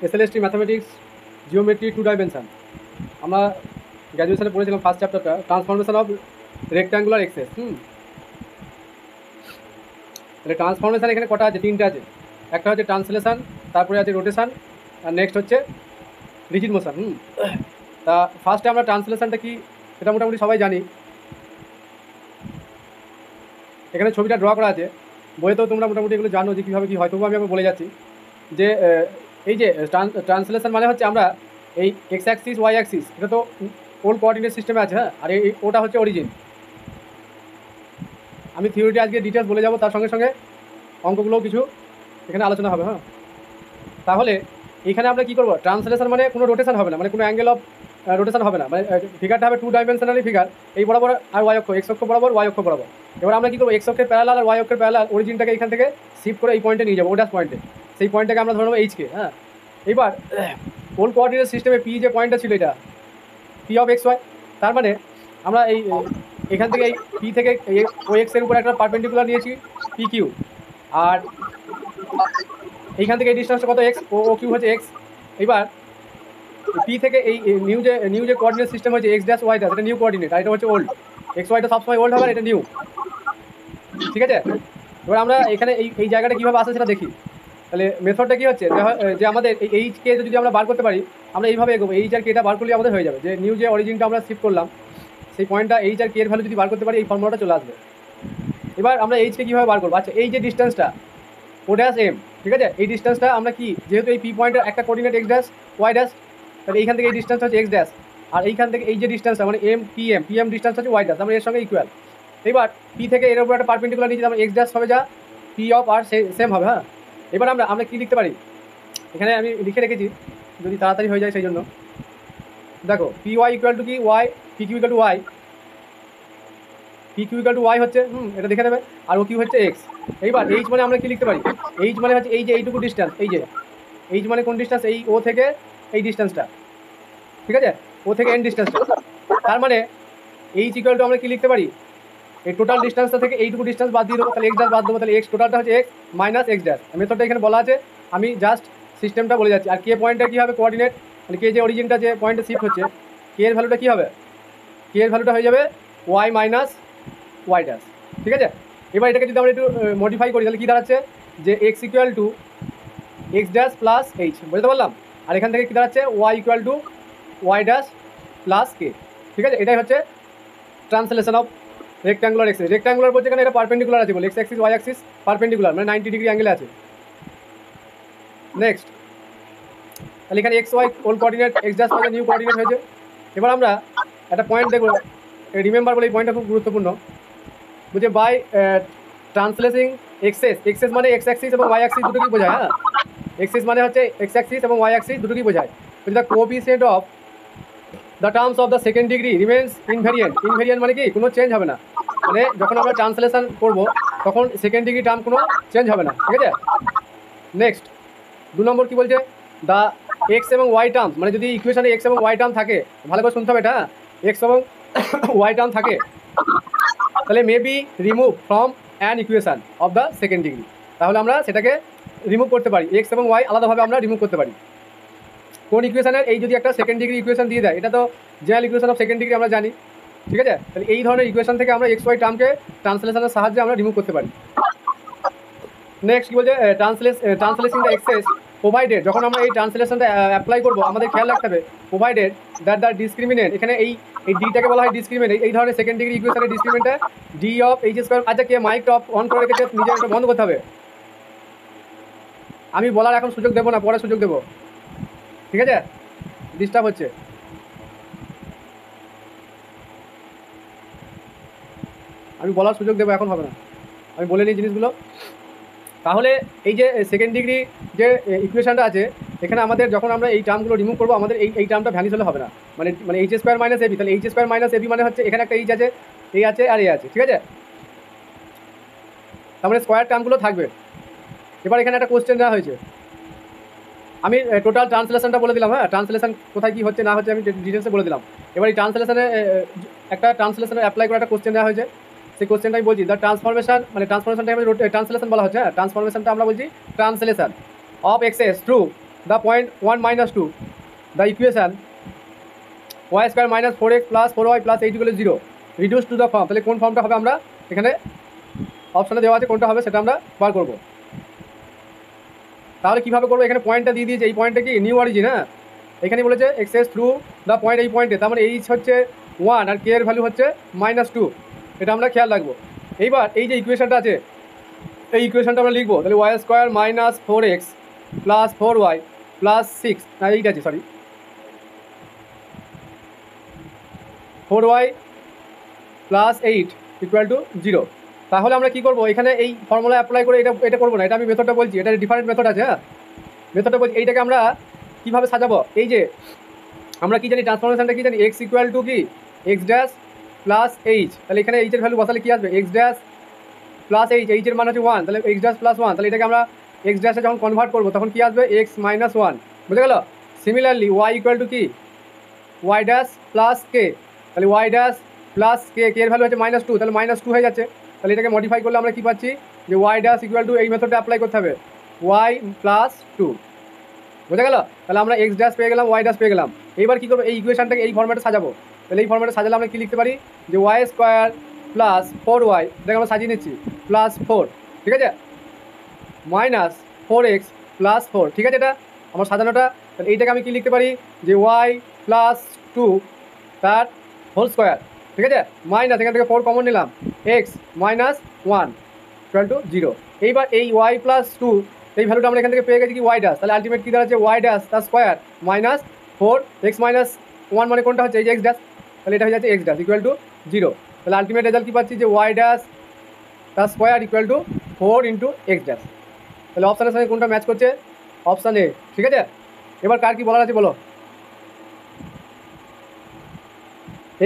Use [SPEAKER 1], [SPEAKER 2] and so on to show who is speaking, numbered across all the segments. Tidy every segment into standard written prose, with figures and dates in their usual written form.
[SPEAKER 1] SLST mathematics geometry two dimension আমরা গ্র্যাজুয়েশনে পড়েছিলাম ফার্স্ট চ্যাপ্টারটা ট্রান্সফরমেশন অফ রেক্ট্যাঙ্গুলার এক্সেস। তাহলে ট্রান্সফরমেশন এখানে কটা আছে? তিনটে আছে। একটা হচ্ছে ট্রান্সলেশন, তারপরে আছে রোটেশন, আর নেক্সট হচ্ছে রিজিড মোশন। তা ফার্স্টে আমরা ট্রান্সলেশনটা কি এটা মোটামুটি সবাই জানি। এখানে ছবিটা ড্র করা আছে, বইয়েতেও তোমরা মোটামুটি এগুলো জানো যে কীভাবে কী হয়, তবুও আমি বলে যাচ্ছি যে এই যে ট্রান্সলেশন মানে হচ্ছে আমরা এই এক্স অ্যাক্সিস ওয়াই অ্যাক্সিস এটা তো ওল্ড কোঅর্ডিনেট সিস্টেমে আছে, হ্যাঁ, আর এই ওটা হচ্ছে অরিজিন। আমি থিওরিটি আজকে ডিটেলস বলে যাব, তার সঙ্গে সঙ্গে অঙ্কগুলোও কিছু এখানে আলোচনা হবে। হ্যাঁ, তাহলে এখানে আমরা কী করবো? ট্রান্সলেশন মানে কোনো রোটেশন হবে না, মানে কোনো অ্যাঙ্গেল অফ রোটেশন হবে না, মানে ফিগারটা হবে টু ডাইমেনশনালি ফিগার, এই বরাবর আর ওয়াই অক্ষ, এক্স অক্ষ বরাবর ওয়াই অক্ষ বরাবর। এবার আমরা কী করবো? এক্স অক্ষের প্যারালাল আর ওয়াই অক্ষের প্যারালাল অরিজিনটাকে এখান থেকে শিফট করে এই পয়েন্টে নিয়ে যাবো, ওডাস পয়েন্টে। সেই পয়েন্টটাকে আমরা ধরে নেবো এইচকে। হ্যাঁ, এবার ওল্ড কোঅর্ডিনেট সিস্টেমে পি যে পয়েন্টটা ছিল এটা পি অফ এক্স ওয়াই, তার মানে আমরা এই এখান থেকে এই পি থেকে ও এক্সের উপর একটা পারপেন্ডিকুলার নিয়েছি পি কিউ, আর এইখান থেকে এই ডিস্টেন্সটা কত? এক্স, ও কিউ হচ্ছে এক্স। এবার পি থেকে এই নিউ যে কোঅর্ডিনেট সিস্টেম হচ্ছে এক্স ড্যাশ ওয়াই ড্যাশ, এটা নিউ কোঅর্ডিনেট, আর এটা হচ্ছে ওল্ড। এক্স ওয়াইটা সবসময় ওল্ড হবে, আর এটা নিউ। ঠিক আছে, এবার আমরা এখানে এই জায়গাটা কীভাবে আসে সেটা দেখি। তাহলে মেথডটা কী হচ্ছে যে আমাদের এই এইচকে যদি আমরা বার করতে পারি, আমরা এইভাবে এগোবো। এইচ আর কেটা বার করলে আমাদের হয়ে যাবে যে নিউ যে অরিজিনটা আমরা শিফট করলাম সেই পয়েন্টটা এইচ আর কে এর ভ্যালু যদি বার করতে পারি, এই ফর্মুলাটা চলে আসবে। এবার আমরা এইচকে কীভাবে বার করবো? আচ্ছা, এই যে ডিস্টেন্সটা ও ড্যাশ এম, ঠিক আছে, এই ডিস্টেন্সটা আমরা কি, যেহেতু এই পি পয়েন্টের একটা coordinate x dash y dash, তাহলে এইখান থেকে এই ডিস্টেন্স হচ্ছে এক্স ড্যাশ, আর এইখান থেকে এই যে ডিস্টেন্সটা মানে এম পি এম ডিস্টেন্স হচ্ছে ওয়াই ড্যাশ, আমরা এর সঙ্গে ইকুয়াল। এবার পি থেকে এর উপর একটা পারপেন্ডিকুলার নিয়েছি, আমরা এক্স ড্যাশ হবে যা পি অফ আর সেম হবে। হ্যাঁ, এবার আমরা কী লিখতে পারি? এখানে আমি লিখে রেখেছি যদি তাড়াতাড়ি হয়ে যায় সেই জন্য। দেখো, পি ওয়াই ইকুয়াল টু কি y, P Q equal to y, P Q equal to y হচ্ছে, এটা দেখে নেবে, আর ও কিউ হচ্ছে এক্স। এইবার এইচ মানে আমরা কি লিখতে পারি? এইচ মানে হচ্ছে এই যে এইটুকু ডিস্টেন্স, এই যে এইচ মানে কোন ডিস্টেন্স? এই ও থেকে এই ডিস্টেন্সটা, ঠিক আছে, ও থেকে এন ডিস্টেন্সটা। তার মানে এইচ ইকুয়াল টু আমরা কি লিখতে পারি? এই টোটাল ডিস্টেন্সটা থেকে এইটুকু ডিস্টেন্স বাদ দিয়ে দেবো, তাহলে এক্স ড্যাশ বাদ দেবো, তাহলে এক্স টোটালটা হচ্ছে এক্স মাইনাস এক্স ড্যাশ। মেথডটা এখানে বলা আছে, আমি জাস্ট সিস্টেমটা বলে যাচ্ছি। আর কে পয়েন্টটা কী হবে? কোঅর্ডিনেট, মানে কে যে অরিজিনটা যে পয়েন্টে শিফট হচ্ছে, কে এর ভ্যালুটা কী হবে? কে এর ভ্যালুটা হয়ে যাবে ওয়াই মাইনাস ওয়াই ড্যাশ। ঠিক আছে, এবার এটাকে যদি আমরা একটু মডিফাই করি, তাহলে কী দাঁড়াচ্ছে? যে x equal to x dash plus h, বুঝতে পারলাম। আর এখান থেকে কী দাঁড়াচ্ছে? Y equal to y dash plus k. ঠিক আছে, এটাই হচ্ছে translation of rectangular axes. Rectangular বলছে এখানে এটা পারপেন্ডিকুলার আছে বলে, x axis y axis perpendicular, মানে 90 ডিগ্রি অ্যাঙ্গেলে আছে। নেক্সট, তাহলে এখানে x y old coordinate, x dash y new coordinate হয়েছে। এবার আমরা একটা পয়েন্ট দেখব, রিমেম্বার বলে এই পয়েন্টটা খুব গুরুত্বপূর্ণ। বুঝে বাই ট্রান্সলেটিং এক্সেস মানে এক্স অ্যাক্সিস এবং ওয়াই অ্যাক্সিস দুটোকেই বোঝায়। হ্যাঁ, এক্সেস মানে হচ্ছে এক্স অ্যাক্সিস এবং ওয়াই অ্যাক্সিস দুটোকেই বোঝায়। The coefficient of the terms of the second degree remains invariant. Invariant মানে কি? কোনো চেঞ্জ হবে না, মানে যখন আমরা ট্রান্সলেশন করবো তখন সেকেন্ড ডিগ্রি টার্ম কোনো চেঞ্জ হবে না। ঠিক আছে, নেক্সট 2 নম্বর কী বলছে? দ্য এক্স এবং ওয়াই টার্মস, মানে যদি ইকুয়েশনে এক্স এবং ওয়াই টার্ম থাকে, ভালো করে শুনতে হবে এটা, এক্স এবং ওয়াই টার্ম থাকে, তাহলে may be remove from an equation of the second degree. তাহলে আমরা সেটাকে রিমুভ করতে পারি, এক্স এবং ওয়াই আলাদাভাবে আমরা রিমুভ করতে পারি। কোন ইকুয়েশনের? এই যদি একটা সেকেন্ড ডিগ্রি ইকুয়েশন দিয়ে দেয়, এটা তো general equation of second degree আমরা জানি। ঠিক আছে, তাহলে এই ধরনের ইকুয়েশন থেকে আমরা এক্স ওয়াই টার্মকে ট্রান্সলেশনের সাহায্যে আমরা রিমুভ করতে পারি। নেক্সট কী বলছে? ট্রান্সলেশন দ্য এক্সেস প্রোভাইডেড, যখন আমরা এই ট্রান্সলেশনটা অ্যাপ্লাই করবো আমাদের খেয়াল রাখতে হবে প্রোভাইডেড দ্যাট দ্য ডিসক্রিমিনেন্ট, এখানে এই ডিটাকে বলা হয় ডিসক্রিমিনেন্ট। এই ধরনের সেকেন্ড ডিগ্রি ইকুয়েশনের ডিসক্রিমিনেন্টটা ডি অফ এইচ স্কোয়ার। আচ্ছা, কে মাইকটা অন করে রেখেছে? নিজে একটা বন্ধ করতে হবে। আমি বলার এখন সুযোগ দেবো না, পরে সুযোগ দেবো। ঠিক আছে, ডিস্টার্ব হচ্ছে। আমি বলার সুযোগ দেবো, এখন হবে না, আমি বলে নিই জিনিসগুলো। তাহলে এই যে সেকেন্ড ডিগ্রি যে ইকুয়েশনটা আছে, এখানে আমাদের যখন আমরা এই টার্মগুলো রিমুভ করবো, আমাদের এই টার্মটা ভ্যানিশ হলে হবে না, মানে এইচ স্কোয়ার মাইনাস এবি। তাহলে এইচ স্কোয়ার মাইনাস এবি মানে হচ্ছে এখানে একটা এইচ আছে, এই আছে আর এ আছে। ঠিক আছে, তার মানে স্কোয়ার টার্মগুলো থাকবে। এবার এখানে একটা কোশ্চেন দেওয়া হয়েছে, আমি টোটাল ট্রান্সলেশনটা বলে দিলাম। হ্যাঁ, ট্রান্সলেশন কোথায় কী হচ্ছে না হচ্ছে আমি ডিটেলসে বলে দিলাম। এবার এই ট্রান্সলেশনে একটা ট্রান্সলেশনে অ্যাপ্লাই করে একটা কোশ্চেন দেওয়া হয়েছে, সেই কোশ্চেনটা আমি বলছি। দ্য ট্রান্সফরমেশন, মানে ট্রান্সফরমেশনটা আমি ট্রান্সলেশন বলা হচ্ছে। হ্যাঁ, ট্রান্সফরমেশনটা আমরা বলছি translation. Of axes through the point 1 - 2 the equation y square minus 4x plus 4y plus 8 = 0 reduce to the form. তাহলে কোন ফর্মটা হবে আমরা এখানে অপশানে দেওয়া আছে, কোনটা হবে সেটা আমরা বার করবো। তাহলে কীভাবে করবো, এখানে পয়েন্টটা দিয়ে দিয়েছে, এই পয়েন্টটা কি নিউ অরিজিন। হ্যাঁ, এখানে বলেছে এক্সেস থ্রু দ্য পয়েন্ট, এই পয়েন্টে, তার মানে এইচ হচ্ছে 1 আর কে এর ভ্যালু হচ্ছে -2, এটা আমরা খেয়াল রাখবো। এইবার এই যে ইকুয়েশনটা আছে, এই ইকুয়েশনটা আমরা লিখবো। তাহলে y square minus 4x plus 4y plus 6, না এইটা আছে সরি 4y প্লাস 8 = 0। তাহলে আমরা কী করবো, এখানে এই ফর্মুলা অ্যাপ্লাই করে এটা করবো না, এটা আমি মেথডটা বলছি, এটা ডিফারেন্ট মেথড আছে। হ্যাঁ, মেথডটা বলছি, এইটাকে আমরা কীভাবে সাজাবো, এই যে আমরা কী জানি ট্রান্সফরমেশনটা কী জানি, x = কি x ড্যাশ প্লাস এইচ। তাহলে এখানে এইচের ভ্যালু বসালে কী আসবে, x ড্যাশ প্লাস এইচের মান হচ্ছে 1, তাহলে x ড্যাশ প্লাস 1, তাহলে এটাকে আমরা x ড্যাশে যখন কনভার্ট করবো তখন কী আসবে, x - 1, বুঝে গেল। সিমিলারলি y = কি y ড্যাশ প্লাস কে, তাহলে y ড্যাশ প্লাস কে, কে এর ভ্যালু হচ্ছে -2, তাহলে -2 হয়ে যাচ্ছে। তাহলে এটাকে মডিফাই করলে আমরা কী পাচ্ছি, যে y ড্যাশ = এই মেথডটা অ্যাপ্লাই করতে হবে y + 2, বুঝে গেল। তাহলে আমরা x ড্যাশ পেয়ে গেলাম, y ড্যাশ পেয়ে গেলাম। এইবার কী করবো, এই ইকুয়েশনটাকে এই ফর্ম্যাটে সাজাবো। তাহলে এই ফর্ম্যাটে সাজালে আমরা কী লিখতে পারি, যে y স্কোয়ার প্লাস 4y, এটাকে আমরা সাজিয়ে নিচ্ছি, প্লাস 4, ঠিক আছে, মাইনাস 4x প্লাস 4, ঠিক আছে, এটা আমার সাজানোটা। তাহলে এইটাকে আমি কী লিখতে পারি, যে y + 2 তার হোল স্কোয়ার, ঠিক আছে, মাইনাস এখান থেকে 4 কমন নিলাম, x - 1 = 0। এইবার এই y + 2 এই ভ্যালুটা আমরা এখান থেকে পেয়ে গেছি কি y ড্যাশ, তাহলে আলটিমেট কী দাঁড়াচ্ছে y ড্যাশ তার স্কোয়ার মাইনাস 4x - 1 মানে কোনটা হচ্ছে, এই যে x ড্যাশ, তাহলে এটা হয়ে যাচ্ছে x ড্যাশ = 0। তাহলে আলটিমেট রেজাল্ট কী পাচ্ছি, যে y ড্যাশ তার স্কোয়ার = 4 × x ড্যাশ। তাহলে অপশানের সঙ্গে কোনটা ম্যাচ করছে, অপশান এ, ঠিক আছে। এবার কার কী বলার আছে বলো।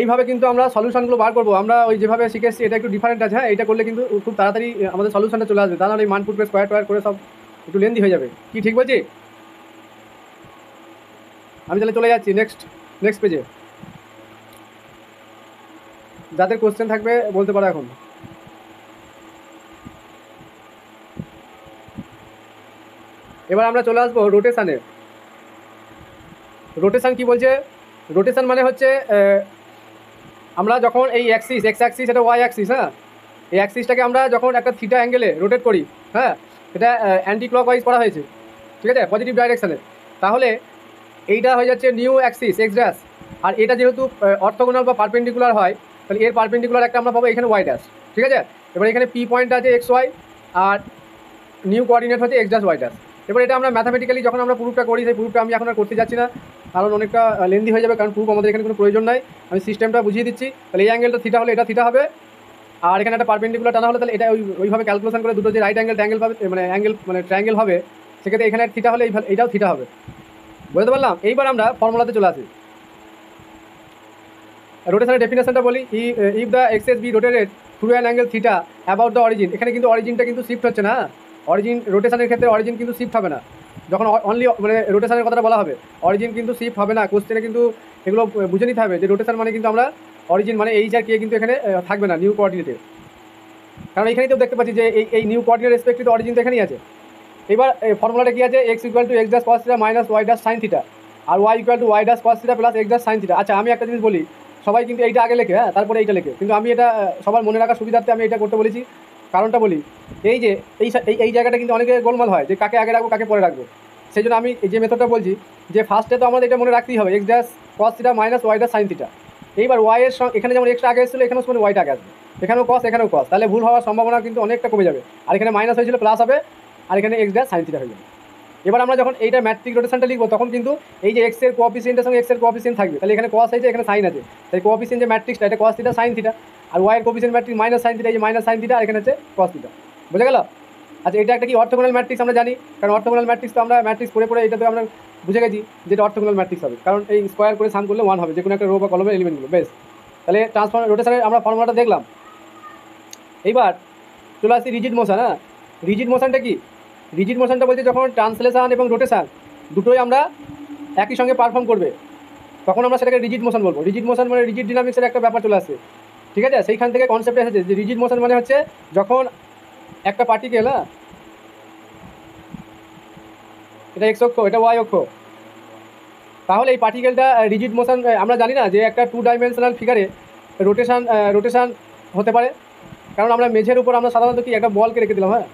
[SPEAKER 1] এইভাবে কিন্তু আমরা সলিউশনগুলো বার করবো। আমরা ওই যেভাবে শিখে এসেছি এটা একটু ডিফারেন্ট আছে। হ্যাঁ, এটা করলে কিন্তু খুব তাড়াতাড়ি আমাদের সলিউশনটা চলে আসবে, তা নাহলে এই মান পুটবে স্কোয়ার টোয়ার করে সব একটু লেন্দি হয়ে যাবে। কি ঠিক বলছি? আমি তাহলে চলে যাচ্ছি নেক্সট পেজে। যাদের কোশ্চেন থাকবে বলতে পারো এখন। এবার আমরা চলে আসবো রোটেশানে। রোটেশান কি বলছে, রোটেশান মানে হচ্ছে আমরা যখন এই অ্যাক্সিস, এক্স অ্যাক্সিস, এটা ওয়াই অ্যাক্সিস, হ্যাঁ, এই অ্যাক্সিসটাকে আমরা যখন একটা থিটা অ্যাঙ্গেলে রোটেট করি, হ্যাঁ, এটা অ্যান্টি ক্লকওয়াইজ করা হয়েছে, ঠিক আছে, পজিটিভ ডাইরেকশানে, তাহলে এইটা হয়ে যাচ্ছে নিউ অ্যাক্সিস এক্স ড্যাশ। আর এটা যেহেতু অর্থোগোনাল বা পারপেন্ডিকুলার হয়, তাহলে এর পারপেন্ডিকুলার একটা আমরা পাবো এখানে ওয়াই ড্যাশ, ঠিক আছে। এবার এখানে পি পয়েন্ট আছে এক্স ওয়াই, আর নিউ কোঅর্ডিনেট হচ্ছে এক্স ড্যাশ ওয়াই ড্যাশ। এবার এটা আমরা ম্যাথামেটিক্যালি যখন আমরা প্রুফটা করি, সেই প্রুফটা আমি এখন আর করতে যাচ্ছি না, কারণ অনেকটা লেন্দি হয়ে যাবে, কারণ প্রুফ আমাদের এখানে কোনো প্রয়োজন নাই। আমি সিস্টেমটা বুঝিয়ে দিচ্ছি। তাহলে এই অ্যাঙ্গেলটা থিটা হলে এটা থিটা হবে, আর এখানে একটা পারপেন্ডিকুলার টানা হলে তাহলে এটা ওইভাবে ক্যালকুলেশন করে দুটো যে রাইট অ্যাঙ্গেল পাবে, মানে ট্রায়াঙ্গেল হবে, সেক্ষেত্রে এখানে থিটা হলে এইটাও থিটা হবে, বুঝতে পারলাম। এইবার আমরা ফর্মুলাতে চলে আসি। রোটেশনের ডেফিনেশনটা বলি, if the axes be rotated through an angle theta about the origin. এখানে কিন্তু অরিজিনটা কিন্তু শিফট হচ্ছে না, অরিজিন রোটেশনের ক্ষেত্রে অরিজিন কিন্তু শিফট হবে না। যখন অনলি মানে রোটেশনের কথাটা বলা হবে, অরিজিন কিন্তু শিফট হবে না। কোশ্চেনে কিন্তু এগুলো বুঝে নিতে হবে যে রোটেশন মানে কিন্তু আমরা অরিজিন মানে এইচ আর কে কিন্তু এখানে থাকবে না নিউ কোঅর্ডিনেটে, কারণ এখানেই তো দেখতে পাচ্ছি যে এই নিউ কোঅর্ডিনেট রেসপেক্টিভ অরিজিন তো এখানেই আছে। এবার ফর্মুলাটা কি আছে, x = x dash cos θ minus y dash sin θ, আর y = y dash cos θ plus x dash sin θ। আচ্ছা, আমি একটা জিনিস বলি, সবাই কিন্তু এইটা আগে লেখে, হ্যাঁ, তারপরে এইটা লেখে, কিন্তু আমি এটা সবার মনে রাখার সুবিধার্থে আমি এটা করতে বলেছি। কারণটা বলি, এই যে এই জায়গাটা কিন্তু অনেকে গোলমাল হয় যে কাকে আগে রাখবো কাকে পরে রাখবো। সেই জন্য আমি এই যে মেথডটা বলছি, যে ফার্স্টে তো আমাদের এটা মনে রাখতেই হবে, x dash cos θ minus y dash sin θ। এইবার y এর সঙ্গে এখানে যেমন এক্সট্রা আগে এসেছিলো, এখানেও সময় ওয়াইটা আগে আসবে, এখানেও cos এখানেও cos, তাহলে ভুল হওয়ার সম্ভাবনা কিন্তু অনেকটা কমে যাবে। আর এখানে মাইনাস হয়েছিল প্লাস হবে, আর এখানে x ড্যাশ sin θ হয়ে যাবে। এবার আমরা যখন এইটা ম্যাট্রিক রোটেশনটা লিখবো, তখন কিন্তু এই যে এক্স এর কোঅফিসিয়েন্টের সঙ্গে এক্স এর কোঅফিসিয়েন্ট থাকবে, তাহলে এখানে cos আছে এখানে sin আছে, তাই কোঅফিসিয়েন্ট যে ম্যাট্রিক্সটা এটা cos θ sin θ, আর y এর কোঅফিসিয়েন্ট ম্যাট্রিক্স মাইনাস sin θ, এই যে মাইনাস sin θ, আর এখানে হচ্ছে cos θ, বুঝে গেল। আচ্ছা, এটা একটা কি অর্থোগোনাল ম্যাট্রিক্স আমরা জানি, কারণ অর্থোগোনাল ম্যাট্রিক্স তো আমরা ম্যাট্রিক্স পড়ে এটাতে আমরা বুঝে গেছি যেটা অর্থোগোনাল ম্যাট্রিক্স হবে, কারণ এই স্কোয়ার করে সাম করলে 1 হবে, যে কোনো একটা রো বা কলমের এলিমেন্টগুলো। বেশ, তাহলে ট্রান্সফর্ম রোটেশনের আমরা ফর্মুলাটা দেখলাম। এইবার চলে আসি রিজিড মোশন। হ্যাঁ, রিজিড মোশনটা কি, রিজিড মোশনটা বলছে যখন ট্রান্সলেশন এবং রোটেশন দুটোই আমরা একই সঙ্গে পারফর্ম করবে, তখন আমরা সেটাকে রিজিড মোশন বলবো। রিজিড মোশন মানে রিজিড ডিনামিক্সের একটা ব্যাপার চলে আসছে, ঠিক আছে। সেইখান থেকে কনসেপ্ট এসেছে যে রিজিড মোশন মানে হচ্ছে যখন একটা পার্টিকেল, হ্যাঁ, এটা এক্স অক্ষ, এটা ওয়াই অক্ষ। তাহলে এই পার্টিকেলটা রিজিড মোশন, আমরা জানি না যে একটা 2 ডাইমেনশনাল ফিগারে রোটেশন হতে পারে, কারণ আমরা মেঝের উপর আমরা সাধারণত কি একটা বলকে রেখে দিলাম, হ্যাঁ,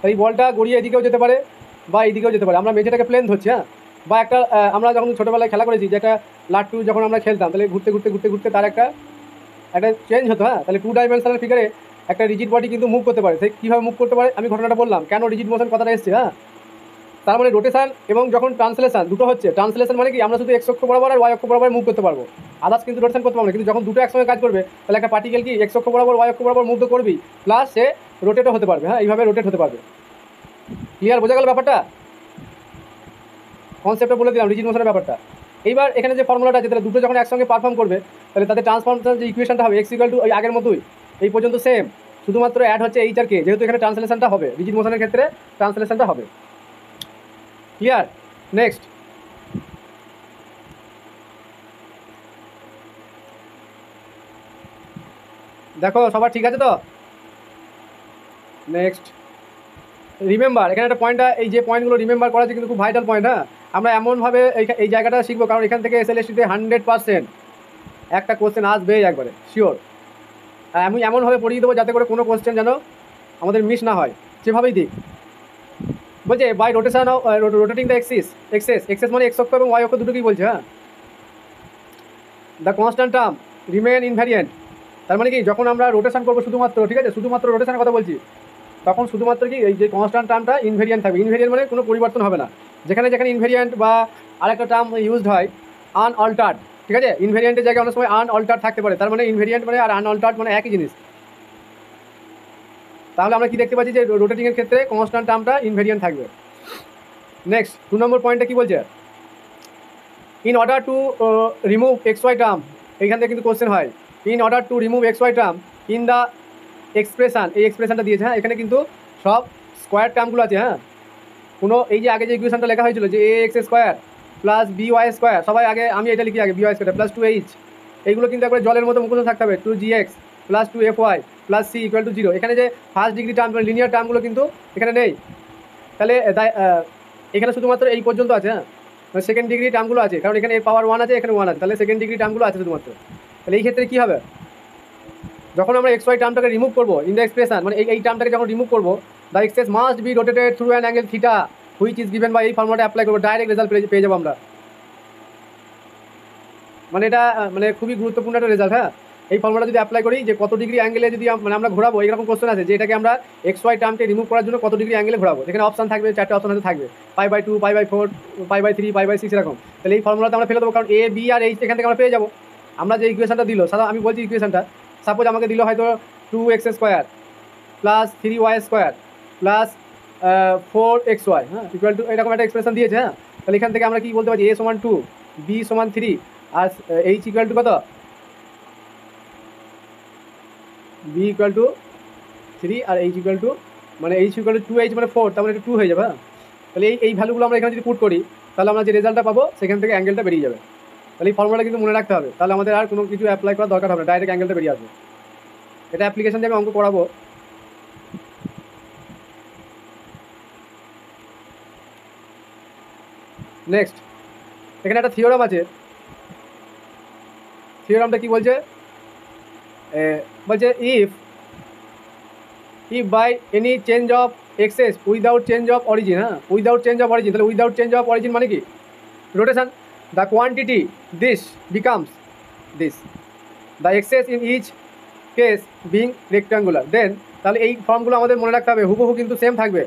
[SPEAKER 1] এই বলটা গড়িয়ে এদিকেও যেতে পারে বা এইদিকেও যেতে পারে, আমরা মেঝেটাকে প্লেন ধরছি, হ্যাঁ, বা একটা আমরা যখন ছোটোবেলায় খেলা করেছি যে একটা লাট্টু যখন আমরা খেলতাম, তাহলে ঘুরতে ঘুরতে ঘুরতে ঘুরতে তার একটা চেঞ্জ হতো, হ্যাঁ, তাহলে 2 ডাইমেনশনাল ফিগারে একটা রিজিড বডি কিন্তু মুভ করতে পারে। সে কীভাবে মুভ করতে পারে আমি ঘটনাটা বললাম, কেন রিজিড মোশন কথাটা এসছে, হ্যাঁ। তার মানে রোটেশন এবং যখন ট্রান্সলেশন দুটো হচ্ছে, ট্রান্সলেশন মানে কি আমরা শুধু এক্স অক্ষ বরাবর আর ওয়াই অক্ষ বরাবর মুভ করতে পারবো, আদার্স কিন্তু রোটেশন করতে পারবো না। কিন্তু যখন দুটো একসঙ্গে কাজ করবে তাহলে একটা পার্টিকেল কি এক্স অক্ষ বরাবর ওয়াই অক্ষ বরাবর মুভ তো করবেই, প্লাস সে রোটেটও হতে পারবে, হ্যাঁ, এইভাবে রোটেট হতে পারবে। ক্লিয়ার, বোঝা গেল ব্যাপারটা? কনসেপ্টটা বলে দিলাম রিজিড মোশনের ব্যাপারটা। এইবার এখানে যে ফর্মুলাটা আছে, তাহলে দুটো যখন একসঙ্গে পারফর্ম করবে তাহলে তাদের ট্রান্সফরমেশন যে ইকুয়েশনটা হবে এক্স ইকুয়াল টু ওই আগের মতোই এই পর্যন্ত সেম, শুধুমাত্র অ্যাড হচ্ছে এইচ আর কে, যেহেতু এখানে ট্রান্সলেশনটা হবে, রিজিড মোশনের ক্ষেত্রে ট্রান্সলেশনটা হবে। ক্লিয়ার? নেক্সট, দেখো সবার ঠিক আছে তো? নেক্সট, রিমেম্বার, এখানে একটা পয়েন্টটা, এই যে পয়েন্টগুলো রিমেম্বার করা আছে কিন্তু খুব ভাইটাল পয়েন্ট, হ্যাঁ। আমরা এমনভাবে এই জায়গাটা শিখবো, কারণ এখান থেকে এসএলএসটিতে 100% একটা কোশ্চেন আসবেই একবারে শিওর। আমি এমনভাবে পড়িয়ে দেবো যাতে করে কোনো কোশ্চেন যেন আমাদের মিস না হয়, যেভাবেই দিক। বলছে by rotation of rotating the axes মানে এক্স অক্ষ এবং ওয়াই অক্ষ দুটোকেই বলছে, হ্যাঁ। The constant term remain invariant, তার মানে কি যখন আমরা রোটেশন করবো শুধুমাত্র, ঠিক আছে, শুধুমাত্র রোটেশনের কথা বলছি, তখন শুধুমাত্র কি এই যে কনস্ট্যান্ট টার্মটা ইনভেরিয়েন্ট থাকবে। ইনভেরিয়েন্ট মানে কোনো পরিবর্তন হবে না। যেখানে যেখানে ইনভেরিয়েন্ট বা আরেকটা টার্ম ইউজড হয় আনঅল্টার্ড, ঠিক আছে, ইনভেরিয়েন্টের জায়গায় অনেক সময় আনঅল্টার্ড থাকতে পারে, তার মানে ইনভেরিয়েন্ট মানে আর আনঅল্টার্ড মানে একই জিনিস। তাহলে আমরা কি দেখতে পাচ্ছি যে রোটেটিংয়ের ক্ষেত্রে কনস্ট্যান্ট টার্মটা ইনভেরিয়েন্ট থাকবে। নেক্সট 2 নম্বর পয়েন্টটা কি বলছে, in order to remove x y term, এইখান থেকে কিন্তু কোশ্চেন হয়, in order to remove x y term in the expression, এই এক্সপ্রেশনটা দিয়েছে, হ্যাঁ, এখানে কিন্তু সব স্কোয়ার টার্মগুলো আছে, হ্যাঁ, কোনো এই যে আগে যে ইকুয়েশনটা লেখা হয়েছিল যে a x square plus b y square, সবাই আগে আমি এটা লিখি আগে B y square plus 2h, এইগুলো কিন্তু একবার জলের মতো মুখস্থ থাকতে হবে, 2gx plus 2fy plus c equal to 0। এখানে যে ফার্স্ট ডিগ্রি টার্ম লিনিয়ার টার্মগুলো কিন্তু এখানে নেই, তাহলে এখানে শুধুমাত্র এই পর্যন্ত আছে, হ্যাঁ, সেকেন্ড ডিগ্রি টার্মগুলো আছে, কারণ এখানে পাওয়ার 1 আছে, এখানে 1 আছে, তাহলে সেকেন্ড ডিগ্রি টার্মগুলো আছে শুধুমাত্র। তাহলে এই ক্ষেত্রে কী হবে, যখন আমরা এক্স ওয়াই টার্মটাকে রিমুভ করবো ইন দ্য এক্সপ্রেশন, মানে এই টার্মটাকে যখন রিমুভ করবো, the axes must be rotated through an angle theta which is given by, এই ফর্মুলাটা অ্যাপ্লাই করবো, ডাইরেক্ট রেজাল্ট পেয়ে যাবো আমরা। মানে এটা মানে খুবই গুরুত্বপূর্ণ একটা রেজাল্ট, হ্যাঁ। এই ফর্মুলা যদি অ্যাপ্লাই করি যে কত ডিগ্রি অ্যাঙ্গেলে যদি মানে আমরা ঘোরাবো, এরকম কোশ্চেন আছে যে এটাকে আমরা এক্স ওয়াই টার্মকে রিমুভ করার জন্য কত ডিগ্রি অ্যাঙ্গেলে ঘোরাবো, এখানে অপশন থাকবে, 4টে অপশন হতে থাকবে, π/2, π/4, π/3, π/6 এরকম। তাহলে এই ফর্মুলাতে আমরা ফেলে দেবো, কারণ এ বি আর এইচ এখান থেকে আমরা পেয়ে যাবো। আমরা যে ইকুয়েশনটা দিল, সাধারণ আমি বলছি ইকুয়েশনটা, সাপোজ আমাকে দিল হয়তো 2x square plus 3y square plus 4xy, হ্যাঁ, ইকুয়াল টু এরকম একটা এক্সপ্রেশন দিয়েছে, হ্যাঁ। তাহলে এখান থেকে আমরা কি বলতে পারছি, a সমান 2, b সমান 3 আর h ইকুয়াল টু কত, b ইকুয়াল টু 3 আর h ইকুয়াল টু, মানে h ইকুয়াল টু 2h মানে 4, তার মানে এটা 2 হয়ে যাবে, হ্যাঁ। তাহলে এই ভ্যালুগুলো আমরা এখানে যদি পুট করি তাহলে আমরা যে রেজাল্টটা পাবো সেখান থেকে অ্যাঙ্গেলটা বেরিয়ে যাবে। তাহলে এই ফর্মুলাটা কিন্তু মনে রাখতে হবে, তাহলে আমাদের আর কোনো কিছু অ্যাপ্লাই করার দরকার হবে না, ডাইরেক্ট অ্যাঙ্গেলটা বেরিয়ে আসবে। এটা অ্যাপ্লিকেশন দিয়ে আমি অঙ্ক করাবো। নেক্সট, এখানে একটা থিওরাম আছে, থিওরামটা কি বলছে, বলছে if by any change of axes without change of origin, হ্যাঁ, উইদাউট চেঞ্জ অফ অরিজিন, তাহলে উইদাউট চেঞ্জ অফ অরিজিন মানে কি rotation, the quantity this becomes this, the axes in each case being rectangular, then তাহলে এই ফর্মগুলো আমাদের মনে রাখতে হবে, হুবহু কিন্তু সেম থাকবে,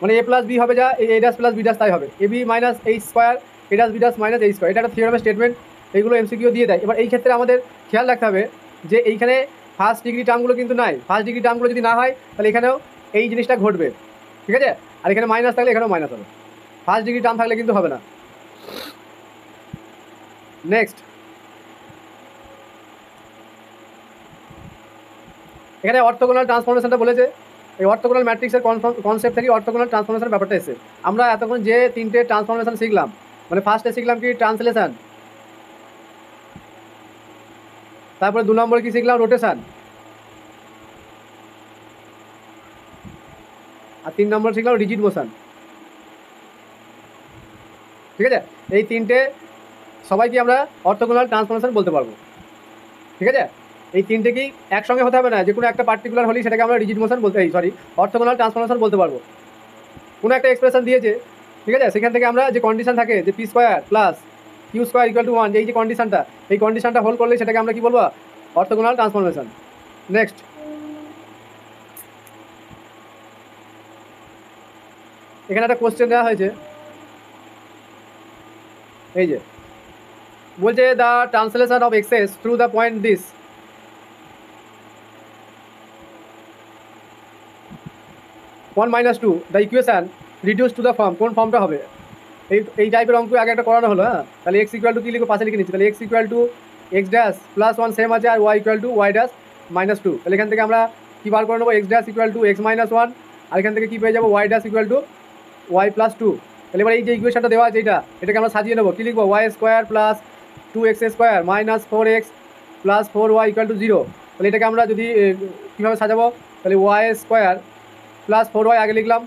[SPEAKER 1] মানে a প্লাস বি হবে যা a dash plus b dash তাই হবে, a b minus h square a dash b dash minus h square, এটা একটা থিওরামের স্টেটমেন্ট, এইগুলো এমসিকিউ দিয়ে দেয়। এবার এই ক্ষেত্রে আমাদের খেয়াল রাখতে হবে যে এইখানে ফার্স্ট ডিগ্রি টার্মগুলো কিন্তু নাই, ফার্স্ট ডিগ্রি টার্মগুলো যদি না হয় তাহলে এখানেও এই জিনিসটা ঘটবে, ঠিক আছে, আর এখানে মাইনাস থাকলে এখানেও মাইনাস হবে, ফার্স্ট ডিগ্রি টার্ম থাকলে কিন্তু হবে না। নেক্সট, এখানে অর্থোগোনাল ট্রান্সফরমেশনটা বলেছে, এই অর্থোগোনাল ম্যাট্রিক্সের কনসেপ্ট থেকে অর্থোগোনাল ট্রান্সফরমেশনের ব্যাপারটা এসে আমরা এতক্ষণ যে 3টে ট্রান্সফরমেশন শিখলাম, মানে ফার্স্টে শিখলাম কি ট্রান্সলেশন, তারপরে 2 নম্বরে কি শিখলাম রোটেশন, আর 3 নম্বরে শিখলাম রিজিড মোশন। ঠিক আছে, এই তিনটে সবাইকে আমরা অর্থোগোনাল ট্রান্সফরমেশন বলতে পারবো। ঠিক আছে, এই তিনটে কি একসঙ্গে হতে হবে না, যে কোনো একটা পার্টিকুলার হলেই সেটাকে আমরা রিজিড মোশন বলতে অর্থোগোনাল ট্রান্সফরমেশন বলতে পারবো। কোনো একটা এক্সপ্রেশন দিয়েছে, ঠিক আছে, সেখান থেকে আমরা যে কন্ডিশন থাকে যে p square plus q square equal to 1, এই যে কন্ডিশনটা, এই কন্ডিশনটা হোল্ড করলে সেটাকে আমরা কি বলবো, অর্থোগোনাল ট্রান্সফরমেশন। নেক্সট, এখানে একটা কোশ্চেন দেওয়া হয়েছে, এই যে বলছে the translation of axes through the point this 1 - 2 the equation reduce to the form, কোন ফর্মটা হবে? এই টাইপের অঙ্ক আগে একটা করানো হলো। হ্যাঁ, তাহলে এক্স ইকুয়াল টু কী লিখবো, পাশে লিখে নিচ্ছি। তাহলে x equal to x dash plus 1 same আছে, আর y equal to y dash -2। তাহলে এখান থেকে আমরা কী বার করে নেবো, x dash equal to x -1, আর এখান থেকে কী পেয়ে যাবো, y dash equal to y +2। তাহলে এবার এই যে ইকুয়েশনটা দেওয়া আছে এটাকে আমরা সাজিয়ে নেবো, কী লিখবো, y square plus 2x square minus 4x plus 4y equal to 0। তাহলে এটাকে আমরা যদি কীভাবে সাজাবো, তাহলে ওয়াই স্কোয়ার প্লাস 4y আগে লিখলাম,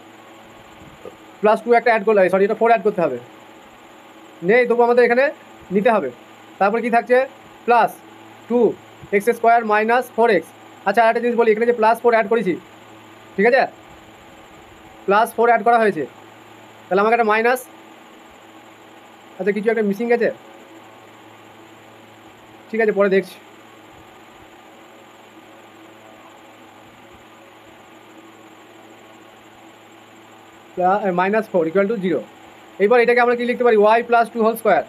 [SPEAKER 1] প্লাস 2 একটা অ্যাড করলে, সরি এটা 4 অ্যাড করতে হবে, নেই তবু আমাদের এখানে নিতে হবে। তারপর কি থাকছে, plus 2x square minus 4x। আচ্ছা একটা জিনিস বলি, এখানে যে প্লাস 4 অ্যাড করেছি, ঠিক আছে, প্লাস 4 অ্যাড করা হয়েছে, তাহলে আমাকে একটা মাইনাস, আচ্ছা কিছু একটা মিসিং গেছে, ঠিক আছে পরে দেখছি। -4 ইকুয়াল টু 0। এইবার এটাকে আমরা কি লিখতে পারি, y plus 2 whole square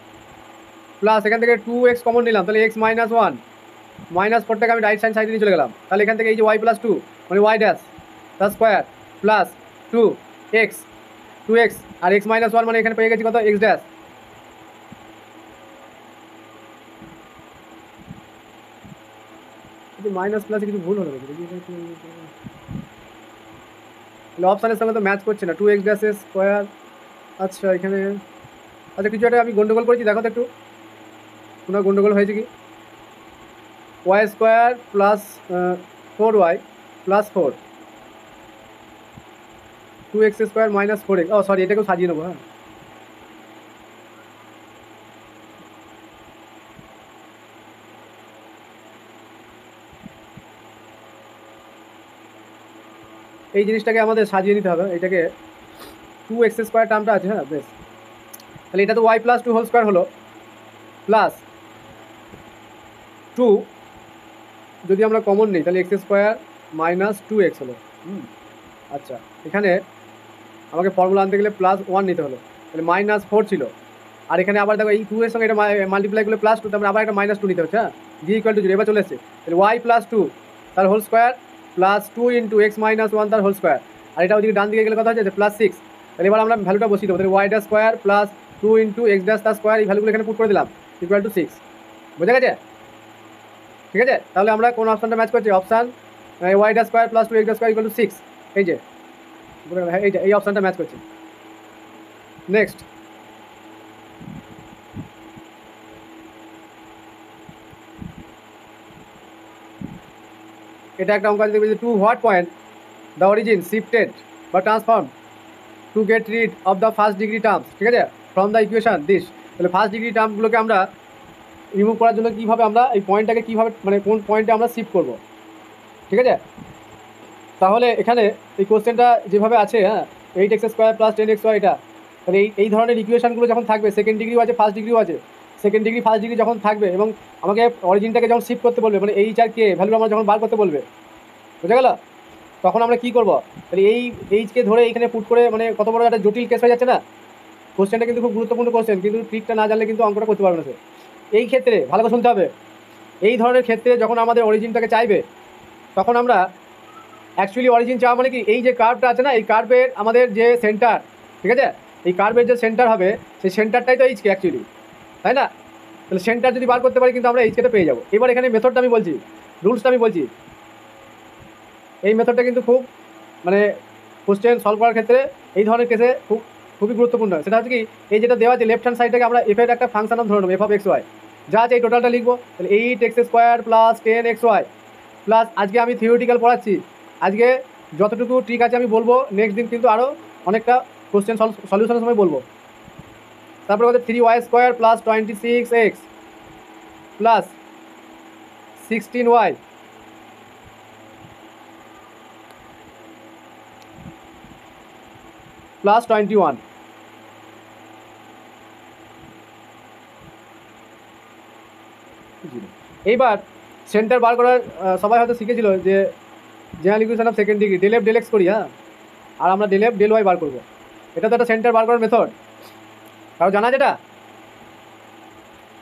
[SPEAKER 1] plus এখান থেকে 2x কমন নিলাম, তাহলে x -1 -4টাকে আমি রাইট সাইডে নিয়ে চলে গেলাম। তাহলে এখান থেকে এই যে ওয়াই প্লাস 2 মানে ওয়াই ড্যাশ তার স্কোয়ার প্লাস 2x আর x -1 মানে এখানে পেয়ে গেছি কত, x ড্যাশ। মাইনাস প্লাসে কিছু ভুল হলো, তাহলে অপশানের সঙ্গে তো ম্যাচ করছে না, 2x ড্যাশ স্কোয়ার। আচ্ছা এখানে, আচ্ছা কিছু একটা আমি গন্ডগোল করেছি, দেখো তো একটু কোনো গন্ডগোল হয়েছে কি, y square plus 4y plus 4 2x square minus 4x, oh sorry এটাকেও সাজিয়ে নেবো। হ্যাঁ এই জিনিসটাকে আমাদের সাজিয়ে নিতে হবে, এটাকে 2x স্কোয়ার টার্মটা আছে, হ্যাঁ বেশ। তাহলে এটা তো ওয়াই প্লাস 2 হোল স্কোয়ার হলো, প্লাস 2 যদি আমরা কমন নিই তাহলে x স্কোয়ার মাইনাস 2x হলো। আচ্ছা এখানে আমাকে ফর্মুলা আনতে গেলে +1 নিতে হলো, তাহলে -4 ছিল, আর এখানে আবার দেখো এই 2 এর সঙ্গে এটা মাল্টিপ্লাই করলে +2, তারপরে আবার একটা -2 নিতে হচ্ছে। হ্যাঁ, g ইকুয়াল টু 0 এবার চলে এসছে, তাহলে y প্লাস 2 তার whole square plus 2 into x -1 তার হোল স্কোয়ার, আর এটা ওদিকে ডান দিকে গেলে কথা হচ্ছে +6। তাহলে এবার আমরা ভ্যালুটা বসিয়ে দেবো, তাহলে y dash square plus 2 into x dash তার স্কোয়ার, এই ভ্যালুগুলো এখানে পুট করে দিলাম ইকুয়াল টু 6। বোঝা গেছে? ঠিক আছে, তাহলে আমরা কোন অপশানটা ম্যাচ করছি, option y dash square plus 2x dash square equal two 6, এই যে এই অপশানটা ম্যাচ করছি। নেক্সট, এটা একটা অঙ্ক আছে, to what point the origin shifted বা transform to get rid of the first degree terms, ঠিক আছে, ফ্রম দ্য ইকুয়েশন দিস। তাহলে ফার্স্ট ডিগ্রি টার্মগুলোকে আমরা রিমুভ করার জন্য কীভাবে আমরা এই পয়েন্টটাকে কীভাবে মানে কোন পয়েন্টে আমরা শিফট করব, ঠিক আছে। তাহলে এখানে এই কোশ্চেনটা যেভাবে আছে, হ্যাঁ 8x স্কোয়ার প্লাস 10xy, এটা তাহলে এই ধরনের ইকুয়েশনগুলো যখন থাকবে, সেকেন্ড ডিগ্রিও আছে ফার্স্ট ডিগ্রিও আছে, সেকেন্ড ডিগ্রি ফার্স্ট ডিগ্রি যখন থাকবে এবং আমাকে অরিজিনটাকে যখন শিফট করতে বলবে, মানে এইচ আর কে ভ্যালু আমরা যখন বার করতে বলবে, বুঝা গেল, তখন আমরা কী করবো, তাহলে এই এইচকে ধরে এইখানে পুট করে, মানে কত বড় একটা জটিল কেস হয়ে যাচ্ছে না। কোশ্চেনটা কিন্তু খুব গুরুত্বপূর্ণ কোশ্চেন, কিন্তু ট্রিকটা না জানলে কিন্তু অঙ্কটা করতে পারবে না সে। এই ক্ষেত্রে ভালো করে শুনতে হবে, এই ধরনের ক্ষেত্রে যখন আমাদের অরিজিনটাকে চাইবে, তখন আমরা অ্যাকচুয়ালি অরিজিন চাওয়া মানে কি, এই যে কার্ভটা আছে না, এই কার্ভের আমাদের যে সেন্টার, ঠিক আছে, এই কার্ভের যে সেন্টার হবে, সেই সেন্টারটাই তো এইচকে অ্যাকচুয়ালি, তাই না। তাহলে সেন্টার যদি বার করতে পারি কিন্তু আমরা এইচকেটা পেয়ে যাবো। এবার এখানে মেথডটা আমি বলছি, রুলসটা আমি বলছি, এই মেথডটা কিন্তু খুব মানে কোশ্চেন সলভ করার ক্ষেত্রে এই ধরনের কেসে খুবই গুরুত্বপূর্ণ। সেটা হচ্ছে কি, এই যেটা দেওয়া আছে লেফট হ্যান্ড সাইডটাকে আমরা এফের একটা ফাংশন ধরে নেবো, f(x, y) যা আছে এই টোটালটা লিখবো, তাহলে 8x square plus 10xy plus, আজকে আমি থিওরিটিক্যাল পড়াচ্ছি, আজকে যতটুকু ট্রিক আছে আমি বলবো, নেক্সট দিন কিন্তু আরও অনেকটা কোশ্চেন সলিউশনের সময় বলবো। তারপরে কত 3y² plus 26x plus 16y plus 21। এইবার সেন্টার বার করার সবাই হয়তো শিখেছিল যে general equation of second degree del f del x করি, হ্যাঁ, আর আমরা ডেল এফ ডেল ওয়াই বার করবো। এটা তো একটা সেন্টার বার করার মেথড, কারো জানা যেটা?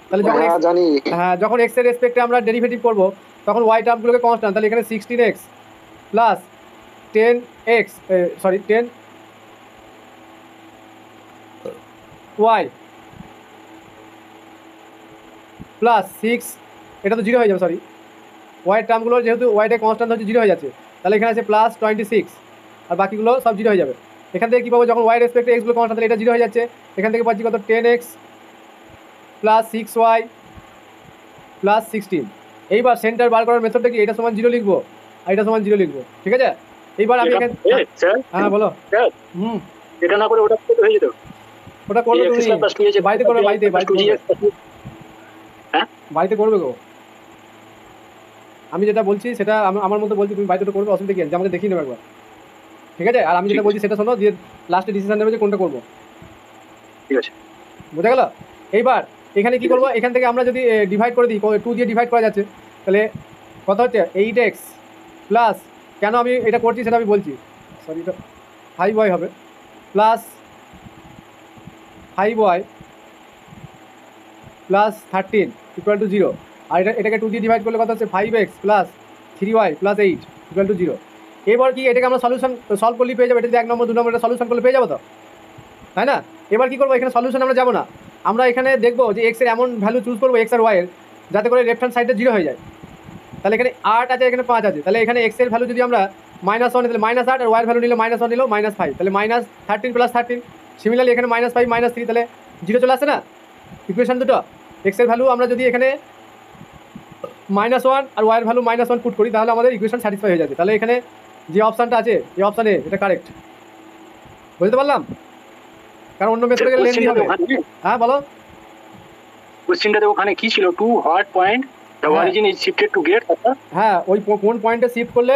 [SPEAKER 1] তাহলে যখন
[SPEAKER 2] জানি,
[SPEAKER 1] হ্যাঁ, যখন এক্স এর রেসপেক্টে আমরা ডেরিভেটিভ করবো তখন ওয়াই টার্মগুলোকে কনস্ট্যান্ট, তাহলে এখানে 16x plus 10x sorry 10y plus 6, এটা তো 0 হয়ে যাবে, সরি ওয়াইয়ের টার্মগুলো যেহেতু ওয়াইটা কনস্ট্যান্ট হচ্ছে 0 হয়ে যাচ্ছে, তাহলে এখানে আছে প্লাস 26 আর বাকিগুলো সব 0 হয়ে যাবে। এখান থেকে কী পাবো, যখন ওয়াই রেসপেক্টে এক্সগুলো কনস্ট্যান্ট, তাহলে এটা 0 হয়ে যাচ্ছে। এখান থেকে পাচ্ছি কত 10x প্লাস 6y প্লাস 16। এইবার সেন্টার বার করার মেথডটা কি, এটা সমান 0 লিখবো আর এটা সমান 0 লিখবো, ঠিক আছে? এইবার আমি এখানে হ্যাঁ বলো।
[SPEAKER 2] এটা না করে ওটা হয়ে যেত,
[SPEAKER 1] ওটা করবে তুমি বাড়িতে করবে, বাড়িতে করবে গো। আমি যেটা বলছি সেটা আমার মতো বলছি, তুমি বাড়িতে করবে, অসুবিধা কি আছে, আমাকে দেখিয়ে নেবে একবার, ঠিক আছে? আর আমি যেটা বলছি সেটা শোনো, দিয়ে লাস্টে ডিসিশন নেবে যে কোনটা করবো,
[SPEAKER 2] ঠিক আছে?
[SPEAKER 1] বুঝা গেল? এইবার এখানে কি করবো, এখান থেকে আমরা যদি ডিভাইড করে দিই, 2 দিয়ে ডিভাইড করা যাচ্ছে, তাহলে কত হচ্ছে 8x প্লাস, কেন আমি এটা করছি সেটা আমি বলছি, সরি এটা 5y হবে, plus 5y plus 13 equal to 0। আর এটাকে 2 দিয়ে ডিভাইড করলে কত হচ্ছে 5x plus 3y plus 8 equal to 0। এবার কি এটাকে আমরা সলিউশন সলভ করলে পেয়ে যাবো, এটা যদি 1 নম্বর 2 নম্বর এটা সলিউশন করলে পেয়ে যাবো তো, তাই না? এবার কি করবো, এখানে সলিউশন আমরা যাবো না, আমরা এখানে দেখবো যে এক্স এর এমন ভ্যালু চুজ করবো এক্স আর ওয়াই এর, যাতে করে লেফট হ্যান্ড সাইডে 0 হয়ে যায়। তাহলে এখানে 8 আছে, এখানে 5 আছে, তাহলে এখানে এক্স এর ভ্যালু যদি আমরা -1 তাহলে -8, আর ওয়াই এর ভ্যালু নিলে -1 নিলেও -5, তাহলে -13 প্লাস 13। সিমিলারলি এখানে -5 -3, তাহলে 0 চলে আসছে না ইকুয়েশন দুটো। এক্স এর ভ্যালু আমরা যদি এখানে -1 আর ওয়াই এর ভ্যালু -1 পুট করি, তাহলে আমাদের ইকুয়েশন স্যাটিসফাই হয়ে যাবে। তাহলে এখানে যে অপশানটা আছে এই অপশান এ, এটা কারেক্ট, বুঝতে পারলাম? কারণ অন্য মেথডে গেলে লেন্দি হবে। হ্যাঁ বলো,
[SPEAKER 2] কোশ্চেনটাতে ওখানে কি ছিল, to what point the origin is shifted to get,
[SPEAKER 1] হ্যাঁ ওই কোন পয়েন্টে শিফট করলে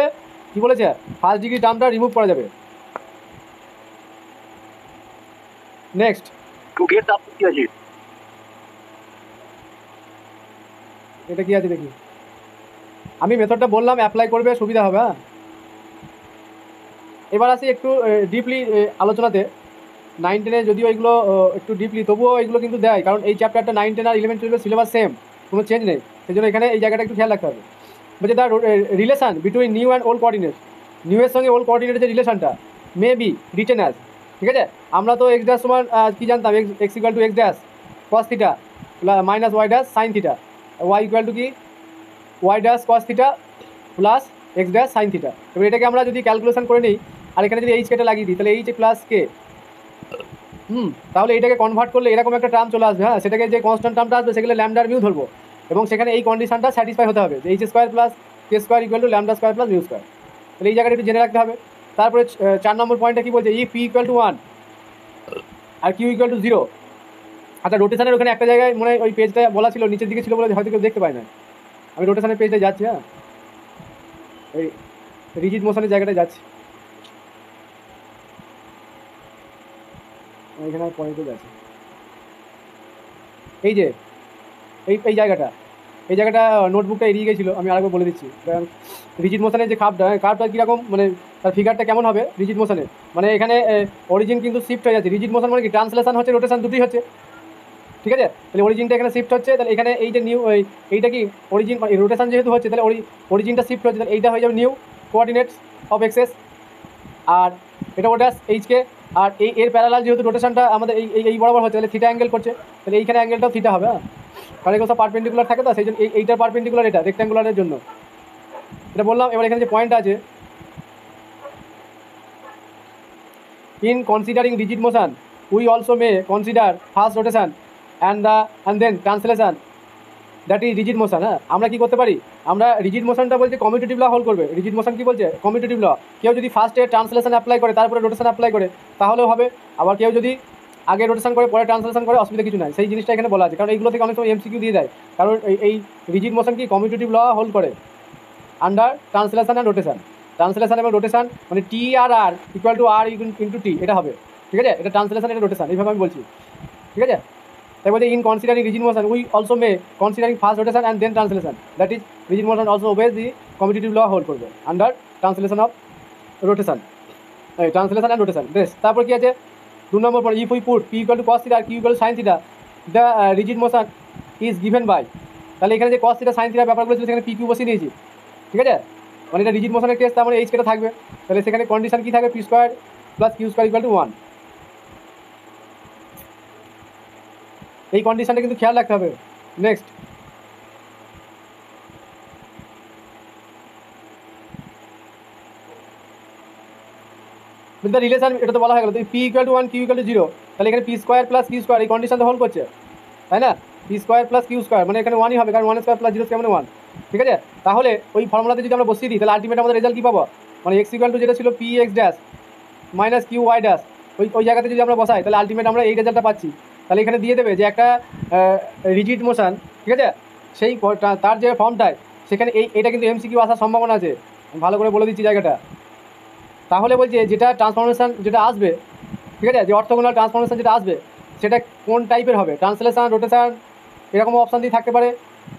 [SPEAKER 1] কি বলেছে ফার্স্ট ডিগ্রি টার্মটা রিমুভ করা যাবে। নেক্সট
[SPEAKER 2] টু গেট দ্য কি আছে,
[SPEAKER 1] এটা কি আছে দেখি, আমি মেথডটা বললাম, অ্যাপ্লাই করবে সুবিধা হবে। হ্যাঁ, এবার আসি একটু ডিপলি আলোচনাতে। 9, 10 যদিও এগুলো একটু ডিপলি, তবুও এগুলো কিন্তু দেয়, কারণ এই চ্যাপ্টারটা 9, 10 আর 11, 12 সিলেবাস সেম, কোনো চেঞ্জ নেই, সেই জন্য এখানে এই জায়গাটা একটু খেয়াল রাখতে হবে। বলছে the relation between new and old coordinate, new এর সঙ্গে ওল্ড কোঅর্ডিনেটের যে রিলেশনটা মে বি রিটেন অ্যাজ, ঠিক আছে? আমরা তো এক্স ড্যাশ সমান কী জানতাম, x equal to x dash cos theta minus y dash sign theta, y equal to কি y dash cos theta plus x dash sign theta. এবার এটাকে আমরা যদি ক্যালকুলেশন করে নিই, আর এখানে যদি এইচ কেটা লাগিয়ে দিই, তাহলে এইচ প্লাস কে, তাহলে এটাকে কনভার্ট করলে এরকম একটা টার্ম চলে আসবে। হ্যাঁ, সেটাকে যে কনস্ট্যান্ট টার্মটা আসবে সেগুলো ল্যামডার মিউ ধরবো, এবং সেখানে এই কন্ডিশনটা স্যাটিসফাই হতে হবে যে এইচ স্কোয়ার প্লাস কে square equal two lambda square plus mu square. তাহলে এই জায়গাটা একটু জেনে রাখতে হবে। তারপরে 4 নম্বর পয়েন্টে কী বলছে, ইফ পি ইকুয়াল টু 1 আর কিউ ইকুয়াল টু 0। আচ্ছা, রোটেশনের ওখানে একটা জায়গায় মনে হয় ওই পেজটা বলা ছিল, নিচের দিকে ছিল বলে হয়তো কেউ দেখতে পায় না। আমি রোটেশনের পেজটা যাচ্ছি, হ্যাঁ এই রিজিড মোশনের জায়গাটায় যাচ্ছি, এখানে পয়েন্টে যাচ্ছি, এই যে এই জায়গাটা নোটবুকটা এড়িয়ে গেছিলো, আমি আরেকবার বলে দিচ্ছি। রিজিড মোশনের যে কার্ভটা কীরকম, মানে তার ফিগারটা কেমন হবে রিজিড মোশনে, মানে এখানে অরিজিন কিন্তু শিফট হয়ে যাচ্ছে। রিজিড মোশন মানে কি, ট্রান্সলেশন হচ্ছে, রোটেশন দুটোই হচ্ছে, ঠিক আছে? তাহলে অরিজিনটা এখানে শিফট হচ্ছে, তাহলে এখানে এই যে নিউ এইটা কি অরিজিন, রোটেশন যেহেতু হচ্ছে তাহলে অরিজিনটা শিফট হচ্ছে, তাহলে এইটা হয়ে যাবে নিউ কোঅর্ডিনেটস অফ এক্সেস, আর এটা ওটা এইচকে, আর এর প্যারালাল যেহেতু রোটেশনটা আমাদের এই বরাবর হচ্ছে, তাহলে থিটা অ্যাঙ্গেল করছে, তাহলে এইখানে অ্যাঙ্গেলটাও থিটা হবে। হ্যাঁ, কারণ এগুলো সব পারপেন্ডিকুলার থাকে, তো সেই জন্য এইটার পারপেন্ডিকুলার, এটা রেক্ট্যাঙ্গুলারের জন্য এটা বললাম। এবার এখানে যে পয়েন্ট আছে, in considering rigid motion we also may consider first rotation and then translation that is rigid motion. হ্যাঁ, আমরা কী করতে পারি, আমরা রিজিড মোশনটা বলছে কমিউটেটিভ ল হোল্ড করবে। রিজিড মোশন কী বলছে, কমিউটেটিভ ল। কেউ যদি ফার্স্টে ট্রান্সলেশন অ্যাপ্লাই করে তারপরে রোটেশন অ্যাপ্লাই করে তাহলেও হবে, আবার কেউ যদি আগে রোটেশন করে পরে ট্রান্সলেশন করে অসুবিধা কিছু নাই, সেই জিনিসটা এখানে বলা আছে। কারণ এইগুলো থেকে অনেক সময় এমসিকিউ দিয়ে যায়, কারণ এই রিজিড মোশন কি কমিউটেটিভ ল হোল্ড করে under translation and rotation. Translation এবং রোটেশন মানে টি আর আর equal to R into T, এটা হবে, ঠিক আছে? এটা ট্রান্সলেশন, এটা রোটেশন, এইভাবে আমি বলছি, ঠিক আছে? তাই বলছে in considering rigid motion we also may considering first rotation and then translation, that is rigid motion also obeys the commutative law hold করবে under translation of rotation, translation and rotation. বেশ, তারপর কি আছে 2 নম্বর পর, if we put p equal to cos theta আর q equal to sin theta the rigid motion is given by, তাহলে এখানে যে কস থিটা সাইন থিটা ব্যাপারগুলো ছিল সেখানে পি কিউ বসিয়ে দিয়েছি, ঠিক আছে? মানে এটা রিজিড মোশনের কেস, তার মানে এইচ কেটা থাকবে, তাহলে সেখানে কন্ডিশন কি থাকবে, p square plus q square equal to 1। এই কন্ডিশনটা কিন্তু খেয়াল রাখতে হবে। নেক্সট, উইথ দ্য রিলেশন, এটা তো বলা হয়ে গেল, p equal to 1 q equal to 0, তাহলে এখানে p square plus q square এই কন্ডিশনটা হোল্ড করছে, তাই না? P square plus q square মানে এখানে 1ই হবে, কারণ 1 স্কোয়ার প্লাস 0 স্কোয়ার মানে 1, ঠিক আছে? তাহলে ওই ফর্মুলাতে যদি আমরা বসিয়ে দিই তাহলে আলটিমেট আমাদের রেজাল্ট কী পাবো, মানে এক্স ইকুয়াল টু যেটা ছিল p x dash minus q y dash, ওই জায়গাতে যদি আমরা বসাই তাহলে আলটিমেট আমরা এই রেজাল্টটা পাচ্ছি। তাহলে এখানে দিয়ে দেবে যে একটা রিজিড মোশন, ঠিক আছে, সেই তার যে ফর্মটায় সেখানে এটা কিন্তু এমসিকিউ আসার সম্ভাবনা আছে, ভালো করে বলে দিচ্ছি জায়গাটা। তাহলে বলছে যেটা ট্রান্সফরমেশন যেটা আসবে, ঠিক আছে, যে অর্থগোনাল ট্রান্সফরমেশন যেটা আসবে সেটা কোন টাইপের হবে, ট্রান্সলেশন, রোটেশন, এরকম অপশান দিয়ে থাকতে পারে,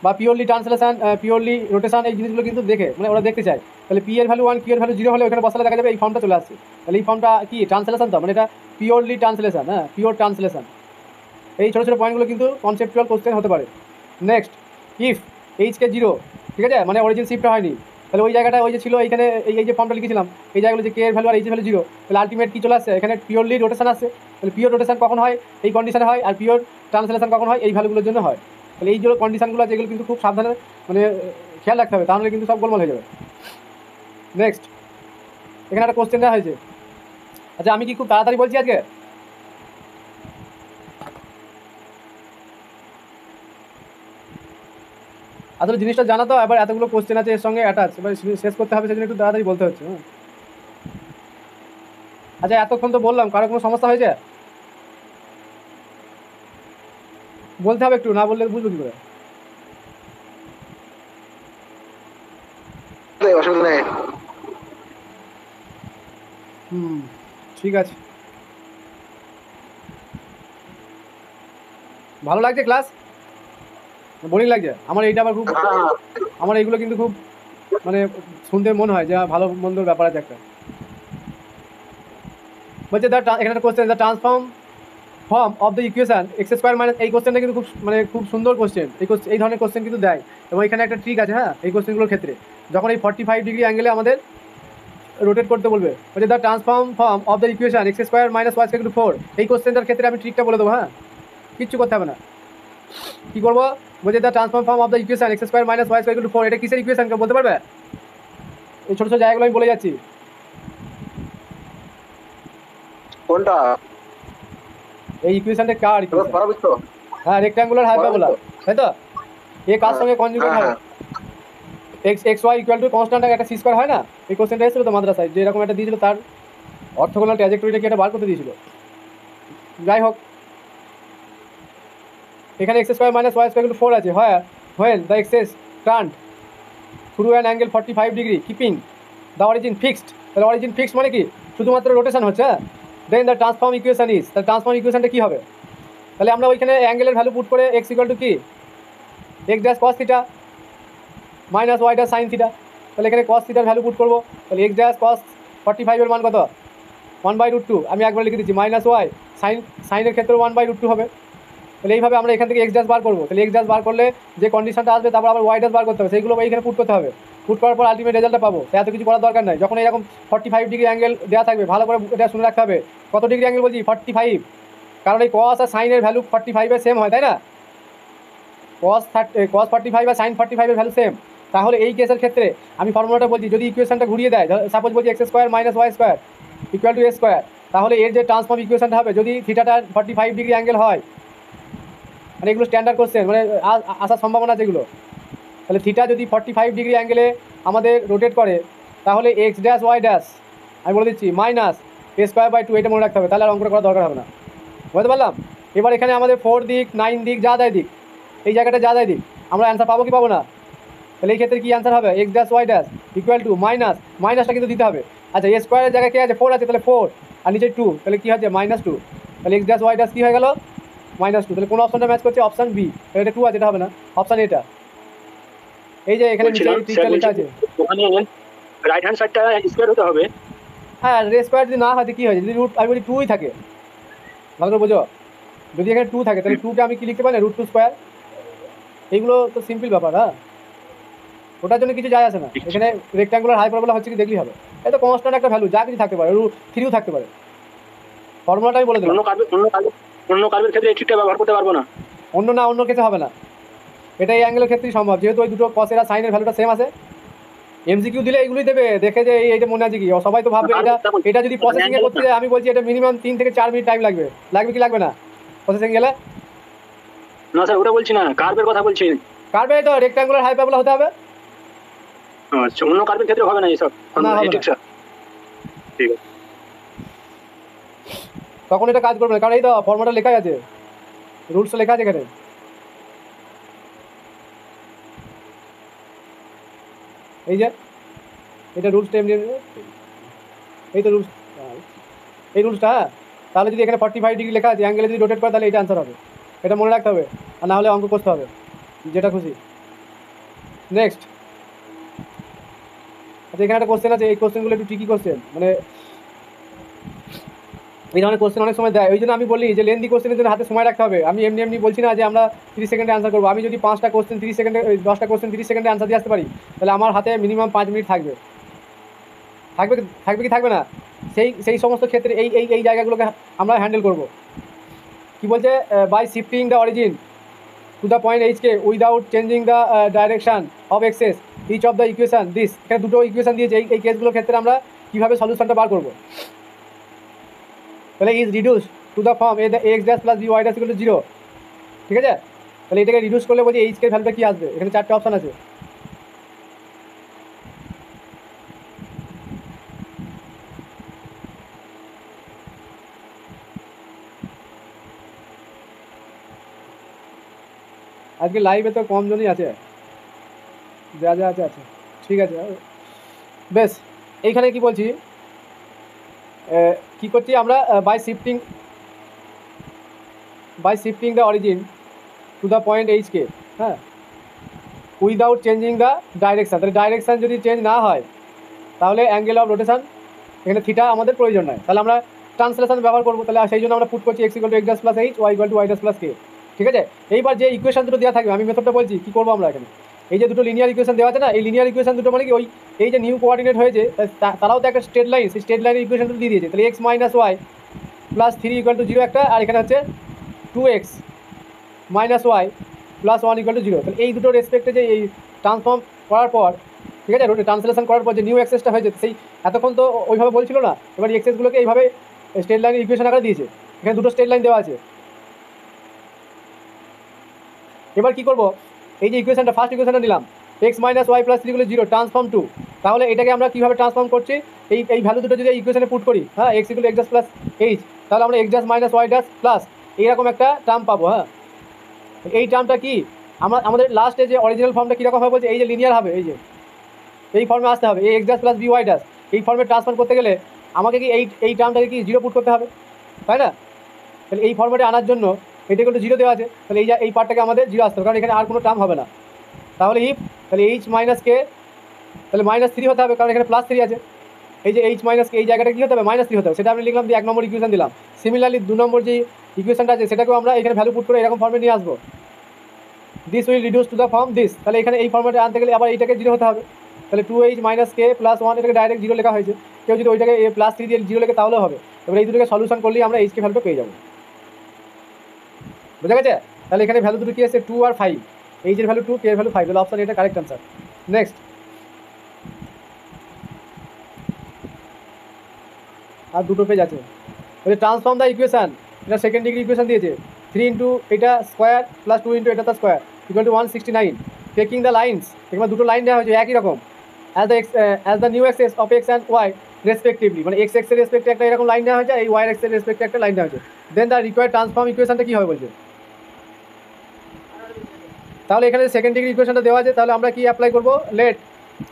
[SPEAKER 1] বা পিওরলি ট্রান্সলেশন, পিওরলি রোটেশন, এই জিনিসগুলো কিন্তু দেখে মানে ওরা দেখতে চায়। তাহলে পি এর ভ্যালু 1 কিউ এর ভ্যালু 0 হলে ওখানে বসালে দেখা যাবে এই ফর্মটা চলে আসছে। তাহলে এই ফর্মটা কি ট্রান্সলেশন, তো মানে এটা পিওরলি ট্রান্সলেশন, হ্যাঁ, পিওর ট্রান্সলেশন। এই ছোটো ছোটো পয়েন্টগুলো কিন্তু কনসেপচুয়াল কোশ্চেন হতে পারে। নেক্সট, ইফ এইচকে 0, ঠিক আছে, মানে অরিজিন শিফটটা হয়নি, তাহলে ওই জায়গাটা ওই যে ছিল এইখানে এই যে ফর্মটা লিখেছিলাম, এই জায়গাগুলো যে কে এর ভ্যালু আর এইচ এর ভ্যালু 0, তাহলে আলটিমেট কী চলে আসছে, এখানে পিওরলি রোটেশন আসছে। তাহলে পিওর রোটেশন কখন হয়, এই কন্ডিশনে হয়, আর পিওর ট্রান্সলেশন কখন হয়, এই ভ্যালুগুলোর জন্য হয়। তাহলে এই যে কন্ডিশনগুলো আছে এগুলো কিন্তু খুব সাবধানে মানে খেয়াল রাখতে হবে, তাহলে কিন্তু সব গোলমাল হয়ে যাবে। নেক্সট, এখানে একটা কোশ্চেন দেওয়া হয়েছে। আচ্ছা, আমি কি খুব তাড়াতাড়ি বলছি আজকে? আসলে জিনিসটা জানা তো, এবার এতগুলো কোশ্চেন আছে এর সঙ্গে অ্যাটাচ, এবার শেষ করতে হবে, সেজন্য একটু তাড়াতাড়ি বলতে হচ্ছে। হ্যাঁ, আচ্ছা, এতক্ষণ তো বললাম, কারো কোনো সমস্যা হয়েছে? বলতে হবে একটু, না বললে বুঝবো কী করে? ঠিক আছে, ভালো লাগছে ক্লাস, বোরিং লাগছে? আমার এইটা আবার খুব, আমার এইগুলো কিন্তু খুব মানে শুনতে মনে হয় যে ভালো মন্দর ব্যাপার আছে একটা। বলছে এখানে একটা question, the transform form of the equation x square minus, এই কোশ্চেনটা কিন্তু খুব মানে খুব সুন্দর কোশ্চেন। এই ধরনের কোশ্চেন কিন্তু দেয়, এবং এখানে একটা ট্রিক আছে। হ্যাঁ, এই কোশ্চেনগুলোর ক্ষেত্রে যখন এই 45 ডিগ্রি অ্যাঙ্গেলে আমাদের রোটেট করতে বলবে, বলছে the transform form of the equation x square minus y square to 4, এই কোশ্চেনটার ক্ষেত্রে আমি ট্রিকটা বলে দেবো। হ্যাঁ, কিচ্ছু করতে হবে না। কী করবো, বলছে the transform form of the equation x square minus y square to 4, এটা কিসের ইকুয়েশন কেউ বলতে পারবে? এই ছোটো ছোটো জায়গাগুলো আমি বলে যাচ্ছি।
[SPEAKER 3] কোনটা?
[SPEAKER 1] এই ইকুয়েশনটা কার ইকুয়েশন? হ্যাঁ, রেক্ট্যাঙ্গুলার হাইপারবোলা, তাই তো? এ কার সঙ্গে কনজুগেট হবে? X y equal to constant একটা সি স্কোয়ার হয় না? এই কোশ্চেনটা এসেছিল তো মাদ্রাসায়, যে এরকম একটা দিয়েছিল, তার অর্থগোনাল ট্র্যাজেক্টরিটা কি এটা বার করতে দিয়েছিল। যাই হোক, এখানে x square minus y square 4 আছে, হয় when the axes turned through an angle 45 degree keeping the origin fixed. তাহলে অরিজিন ফিক্সড মানে কি, শুধুমাত্র রোটেশন হচ্ছে। Then the transform equation is, তাহলে ট্রান্সফর্ম ইকুয়েশনটা কী হবে? তাহলে আমরা ওইখানে অ্যাঙ্গেলের ভ্যালু পুট করে এক্স ইকুয়াল টু কি, x dash cos theta minus y dash sign theta, তাহলে এখানে কস থিটার ভ্যালু পুট করবো। তাহলে এক্স ড্যাশ কস 45 এর মান কত, 1/√2, আমি একবার লিখে দিচ্ছি, মাইনাস ওয়াই সাইনের ক্ষেত্রে 1/√2 হবে। তাহলে এইভাবে আমরা এখান থেকে এক্স ড্যাশ বার করবো। তাহলে এক্স ড্যাশ বার করলে যে কন্ডিশনটা আসবে, তারপর আবার ওয়াই ড্যাশ বার করতে হবে, সেইগুলো এইখানে পুট করতে হবে। পুট করার পর আলটিমেট রেজাল্টটা পাবো। এত কিছু করার দরকার নাই। যখন এরকম 45 ডিগ্রি অ্যাঙ্গেল দেওয়া থাকবে, ভালো করে এটা শুনে রাখতে হবে, কত ডিগ্রি অ্যাঙ্গেল বলছি, 45, কারণ এই কস আর সাইনের ভ্যালু 45 এর সেম হয়, তাই না? কস 45 আর সাইন 45 এর ভ্যালু সেম। তাহলে এই কেসের ক্ষেত্রে আমি ফর্মুলাটা বলছি, যদি ইকুয়েশনটা ঘুরিয়ে দেয়, সাপোজ বলছি x square minus y square equal to a square, তাহলে এর যে ট্রান্সফর্ম ইকুয়েশনটা হবে, যদি থিটাটা 45 ডিগ্রি অ্যাঙ্গেল হয়, মানে এগুলো স্ট্যান্ডার্ড কোশ্চেন, মানে আসার সম্ভাবনা যেগুলো, তাহলে থিটা যদি 45 ডিগ্রি অ্যাঙ্গেলে আমাদের রোটেট করে, তাহলে এক্স ড্যাশ ওয়াই ড্যাশ আমি বলে দিচ্ছি মাইনাস এ স্কোয়ার বাই 2, এটা মনে রাখতে হবে, তাহলে আর অঙ্কটা করার দরকার হবে না। বুঝতে পারলাম। এবার এখানে আমাদের 4 দিক 9 দিক যা দেয় দিক, এই জায়গাটা যা দেয় দিক, আমরা অ্যান্সার পাবো কি পাবো না? তাহলে এই ক্ষেত্রে কি অ্যান্সার হবে? X dash y dash equal to মাইনাসটা কিন্তু দিতে হবে। আচ্ছা এ স্কোয়ারের জায়গায় কে আছে? 4 আছে, তাহলে 4 আর নিচে 2, তাহলে কী হচ্ছে -2। তাহলে এক্স ড্যাশ ওয়াই ড্যাশ কী হয়ে গেল? -2। তাহলে কোন অপশনটা ম্যাচ করছে? Option B. তাহলে এটা 2 আছে, এটা হবে না, অপশন এটা। এই যে এখানে নিচে ট্রিকটা লেখা আছে,
[SPEAKER 2] ওখানে রাইট হ্যান্ড সাইডটা স্কোয়ার হতে হবে।
[SPEAKER 1] হ্যাঁ রে স্কোয়ার যদি না হয় কী হয়? যদি রুট আমি বলি 2ই থাকে, ভালো করে বোঝো, যদি এখানে 2 থাকে তাহলে 2কে আমি কি লিখতে পারি? √2 স্কোয়ার। এইগুলো তো সিম্পল ব্যাপার। হ্যাঁ, ওটার জন্য কিছু যায় আসে না। এখানে রেক্ট্যাঙ্গুলার হাইপারবোলা হচ্ছে কি দেখলেই হবে। এটা তো কনস্ট্যান্ট একটা ভ্যালু, যা কিছু থাকতে পারে, √3ও থাকতে পারে। ফর্মুলাটা আমি বলে দিলাম।
[SPEAKER 2] অন্য কার্ভের ক্ষেত্রে এই ট্রিকটা ব্যবহার করতে পারবো না।
[SPEAKER 1] অন্য কিছু হবে না, এটা এই অ্যাঙ্গেলের ক্ষেত্রেই সম্ভব, যেহেতু ওই দুটো কসের আর সাইনের ভ্যালুটা সেম আছে। এমসিকিউ দিলে এইগুলোই দেবে, দেখে যে এইটা মনে আছে কি, সবাই তো ভাববে এটা যদি প্রসেসিং এ করতে যায়, আমি বলছি এটা মিনিমাম 3 থেকে 4 মিনিট টাইম লাগবে কি লাগবে না প্রসেসিং গেলে?
[SPEAKER 2] না স্যার, ওটা বলছি না, কার্ভের কথা বলছি।
[SPEAKER 1] কার্ভে তো রেক্ট্যাঙ্গুলার হাইপারবোলা হতে হবে।
[SPEAKER 2] আচ্ছা, অন্য কার্ভের ক্ষেত্রে হবে না এইসব? এই ট্রিকটা ঠিক আছে,
[SPEAKER 1] তখন এটা কাজ করবে না, কারণ এই তো ফর্মুলাটা লেখাই আছে, রুলসটা লেখা আছে এখানে। এই যে এটা রুলসটা এমনি, এই তো রুলস, এই রুলসটা। তাহলে যদি এখানে 45 ডিগ্রি লেখা আছে, অ্যাঙ্গেলে যদি রোটেট করে তাহলে এটা অ্যান্সার হবে। এটা মনে রাখতে হবে, আর না হলে অঙ্ক করতে হবে যেটা খুশি। নেক্সট, আচ্ছা এখানে একটা কোশ্চেন আছে, এই কোশ্চেনগুলো একটু ট্রিকি কোশ্চেন, মানে এই ধরনের কোশ্চেন অনেক সময় দেয়। ওই জন্য আমি বলি যে লেন্দি কোশ্চেনের জন্য হাতে সময় রাখতে হবে। আমি এমনি বলছি না যে আমরা 30 সেকেন্ডে অ্যান্সার করবো। আমি যদি 5টা কোশ্চেন 30 সেকেন্ডে, 10টা কোশ্চেন 30 সেকেন্ডে অ্যান্সার দিয়ে আসতে পারি, তাহলে আমার হাতে মিনিমাম 5 মিনিট থাকবে কি থাকবে না? সেই সমস্ত ক্ষেত্রে এই জায়গাগুলোকে আমরা হ্যান্ডেল করব। কি বলছে? By shifting the origin to the point h k without changing the direction of axes each of the equation this. এখানে দুটো ইকুয়েশান দিয়েছে, এই কেসগুলোর ক্ষেত্রে আমরা কীভাবে সলিউশনটা বার করবো? তাহলে is reduce to the form x dash plus b y dash equal to 0, ঠিক আছে? তাহলে এটাকে রিডিউস করলে বলছি এইচকে ভ্যালুটা কী আসবে? এখানে 4টে অপশান আছে। আজকে লাইভে তো কম জনই আছে, যা আছে আছে, ঠিক আছে বেশ। এইখানে কি বলছি, কি করছি আমরা? By shifting the origin to the point h k, হ্যাঁ, উইদাউট চেঞ্জিং দ্য ডাইরেকশান। তাহলে ডাইরেকশান যদি চেঞ্জ না হয় তাহলে অ্যাঙ্গেল অফ রোটেশন এখানে থিটা আমাদের প্রয়োজন নয়, তাহলে আমরা ট্রান্সলেশন ব্যবহার করবো। তাহলে সেই জন্য আমরা পুট করছি x = x' + h, y = y' + k, ঠিক আছে? এইবার যে ইকুয়েশন দুটো দেওয়া থাকবে, আমি মেথডটা বলছি কী করবো আমরা এখানে। এই যে দুটো লিনিয়ার ইকুয়েশন দেওয়া আছে না, এই লিনিয়ার ইকুয়েশন দুটো মানে কি, ওই এই যে নিউ কোঅর্ডিনেট হয়েছে তারাও তো একটা স্ট্রেট লাইন, সেই স্ট্রেট লাইনের ইকুয়েশন দুটো দিয়ে দিয়েছে। তাহলে x - y + 3 = 0 একটা, আর এখানে হচ্ছে 2x - y + 1 = 0। তাহলে এই দুটো রেসপেক্টে যে এই ট্রান্সফর্ম করার পর, ঠিক আছে, ট্রান্সলেশন করার পর যে নিউ এক্সেসটা হয়েছে, সেই এতক্ষণ তো ওইভাবে বলছিল না, এবার এক্সেসগুলোকে এইভাবে স্ট্রেট লাইনের ইকুয়েশন আকারে দিয়েছে। এখানে দুটো স্ট্রেট লাইন দেওয়া আছে। এবার কি করব? এই যে ইকুয়েশনটা, ফার্স্ট ইকুয়েশনটা নিলাম, x - y + 3 = 0 ট্রান্সফর্ম টু। তাহলে এটাকে আমরা কীভাবে ট্রান্সফর্ম করছি? এই ভ্যালু দুটো যদি ইকুয়েশনে পুট করি, হ্যাঁ, x = x' + h, তাহলে আমরা x' - y' প্লাস এইরকম একটা টার্ম পাবো। হ্যাঁ, এই টার্মটা কি আমাদের লাস্টে যে অরিজিনাল ফর্মটা কীরকম হবে বলছে, এই যে লিনিয়ার হবে, এই ফর্মে আসতে হবে, এই x' + by', এই ফর্মে ট্রান্সফর্ম করতে গেলে আমাকে কি এই টার্মটাকে কি 0 পুট করতে হবে, তাই না? তাহলে এই ফর্মেটে আনার জন্য এটা কিন্তু 0 দেওয়া আছে, তাহলে এই পার্টটাকে আমাদের 0 আসতে হবে, কারণ এখানে আর কোনো টার্ম হবে না। তাহলে তাহলে h - k, তাহলে -3 হতে হবে, কারণ এখানে +3 আছে। এই যে h - k এই জায়গাটা কী হতে হবে? -3 হতে হবে। সেটা আমি লিখলাম, দিয়ে 1 নম্বর ইকুয়েশন দিলাম। সিমিলারলি 2 নম্বর যে ইকুয়েশনটা আছে সেটাকেও আমরা এখানে ভ্যালু পুট করে এরকম ফর্মে নিয়ে আসবো। This will reduce to the form this. তাহলে এখানে এই ফর্মেটে আনতে গেলে আবার এইটাকে 0 হতে হবে। তাহলে 2h - k + 1, এটাকে ডাইরেক্ট 0 লেখা হয়েছে। কেউ যদি ওইটাকে +3 দিয়ে 0 লেখে তাহলেও হবে। এবার এই দুটোকে সলিউশন করলেই আমরা এইচকে ভ্যালুটা পেয়ে যাবো। বুঝা গেছে? তাহলে এখানে ভ্যালু দুটো কী আছে? 2 আর 5। এইচের ভ্যালু 2, কে এর ভ্যালু 5। তাহলে অপশন এটা কারেক্ট আনসার। নেক্সট, আর দুটো পেজ আছে। ট্রান্সফর্ম দ্য ইকুয়েশন, এটা সেকেন্ড ডিগ্রি ইকুয়েশন দিয়েছে। 3 × এটা স্কোয়ার + 2 × এটা তার স্কোয়ার = 169। টেকিং দ্য লাইন্স, এখানে দুটো লাইন দেওয়া হয়েছে একই রকম, as the new access of x and y respectively, মানে এক্স এক্সের রেসপেক্টে একটা এরকম লাইন দেওয়া হয়েছে, এই ওয়াই এক্সের রেসপেক্টে একটা লাইন দেওয়া হয়েছে। দেন দ্য রিকোয়ার্ড ট্রান্সফর্ম ইকুয়েশনটা কী হবে বলছে। তাহলে এখানে সেকেন্ড ডিগ্রি ইকুয়েশনটা দেওয়া আছে, তাহলে আমরা কি অ্যাপ্লাই করবো, লেট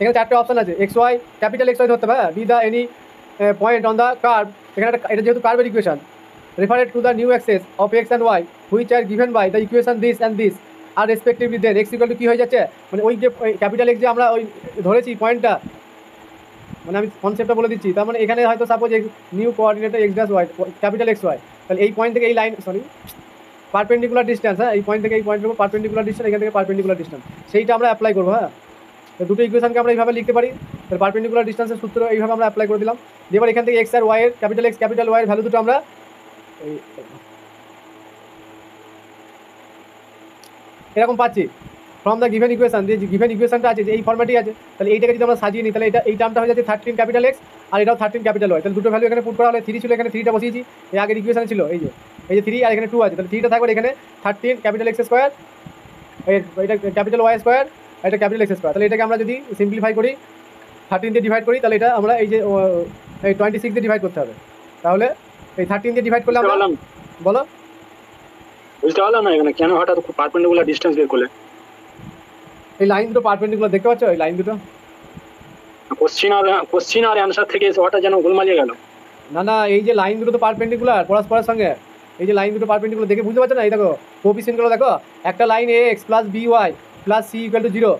[SPEAKER 1] এখানে চারটে অপশন আছে, X Y, capital x Y ধরতে হবে, B the any point on the curve, এখানে এটা যেহেতু কার্ভের equation, referred to the new axes of X and Y which are given by the equation this and this are respectively then X equal to কী হয়ে যাচ্ছে, মানে ওই যে ক্যাপিটাল এক্স যে আমরা ওই ধরেছি পয়েন্টটা, মানে আমি কনসেপ্টটা বলে দিচ্ছি। তার মানে এখানে হয়তো suppose new coordinator x dash y, capital x y, তাহলে এই পয়েন্ট থেকে এই লাইন, সরি পারপেন্ডিকুলার ডিস্টেন্স, হ্যাঁ এই পয়েন্ট থেকে এই পয়েন্টের উপর পারপেন্ডিকুলার ডিস্টেন্স, এখান থেকে পারপেন্ডিকুলার ডিস্টেন্স, সেইটা আমরা অ্যাপ্লাই করবো। হ্যাঁ, তো দুটো ইকুয়েশনকে আমরা এইভাবে লিখতে পারি, তাহলে পারপেন্ডিকুলার ডিস্টেন্সের সূত্র এইভাবে আমরা অ্যাপ্লাই করে দিলাম। এবার এখান থেকে এক্স আর ওয়াই এর ক্যাপিটাল এক্স ক্যাপিটাল ওয়াই এর ভ্যালু দুটো আমরা এরকম পাচ্ছি ফ্রম দ্য গিভেন ইকুয়েশন, যে গিভেন ইকুয়েশনটা আছে যে এই ফর্ম্যাটই আছে, তাহলে এইটাকে যদি আমরা সাজিয়ে নিই, তাহলে এটা এই টার্মটা হয়ে যাচ্ছে 13 ক্যাপিটাল এক্স আর এটাও 13 ক্যাপিটাল ওয়াই, তাহলে দুটো ভ্যালু এখানে পুট করা হলে 3 ছিল, এখানে 3টা বসিয়েছি, এই আগের ইকুয়েশনে ছিল এই যে 3 আর এখানে 2 আছে, তাহলে 3টা থাকবে এখানে 13 ক্যাপিটাল এক্স স্কোয়ার, এটা ক্যাপিটাল ওয়াই স্কোয়ার, এটা ক্যাপিটাল এক্স স্কোয়ার, তাহলে এটাকে আমরা যদি সিম্পলিফাই করি 13 দিয়ে ডিভাইড করি, তাহলে এটা আমরা এই যে এই 26 দিয়ে ডিভাইড করতে হবে, তাহলে এই 13 দিয়ে ডিভাইড করলে আমরা, বলো
[SPEAKER 2] বুঝতে পারলাম না এখানে কেন হঠাৎ পারপেন্ডিকুলার ডিসটেন্স বের করলে।
[SPEAKER 1] এই লাইন দুটো পারপেন্ডিকুলার দেখতে পাচ্ছ, এই লাইন দুটো
[SPEAKER 2] কোশ্চিন আর অ্যান্সার থেকে এসে হঠাৎ যেন গোলমালিয়ে গেল।
[SPEAKER 1] না না, এই যে লাইন দুটো তো পারপেন্ডিকুলার পরস্পরের সঙ্গে, এই যে লাইন দুটো পারপেন্ডিকুলার দেখে বুঝতে পারছো না, এই দেখো কোএফিসিয়েন্টগুলো দেখো, একটা line a x plus b y plus c equal to 0,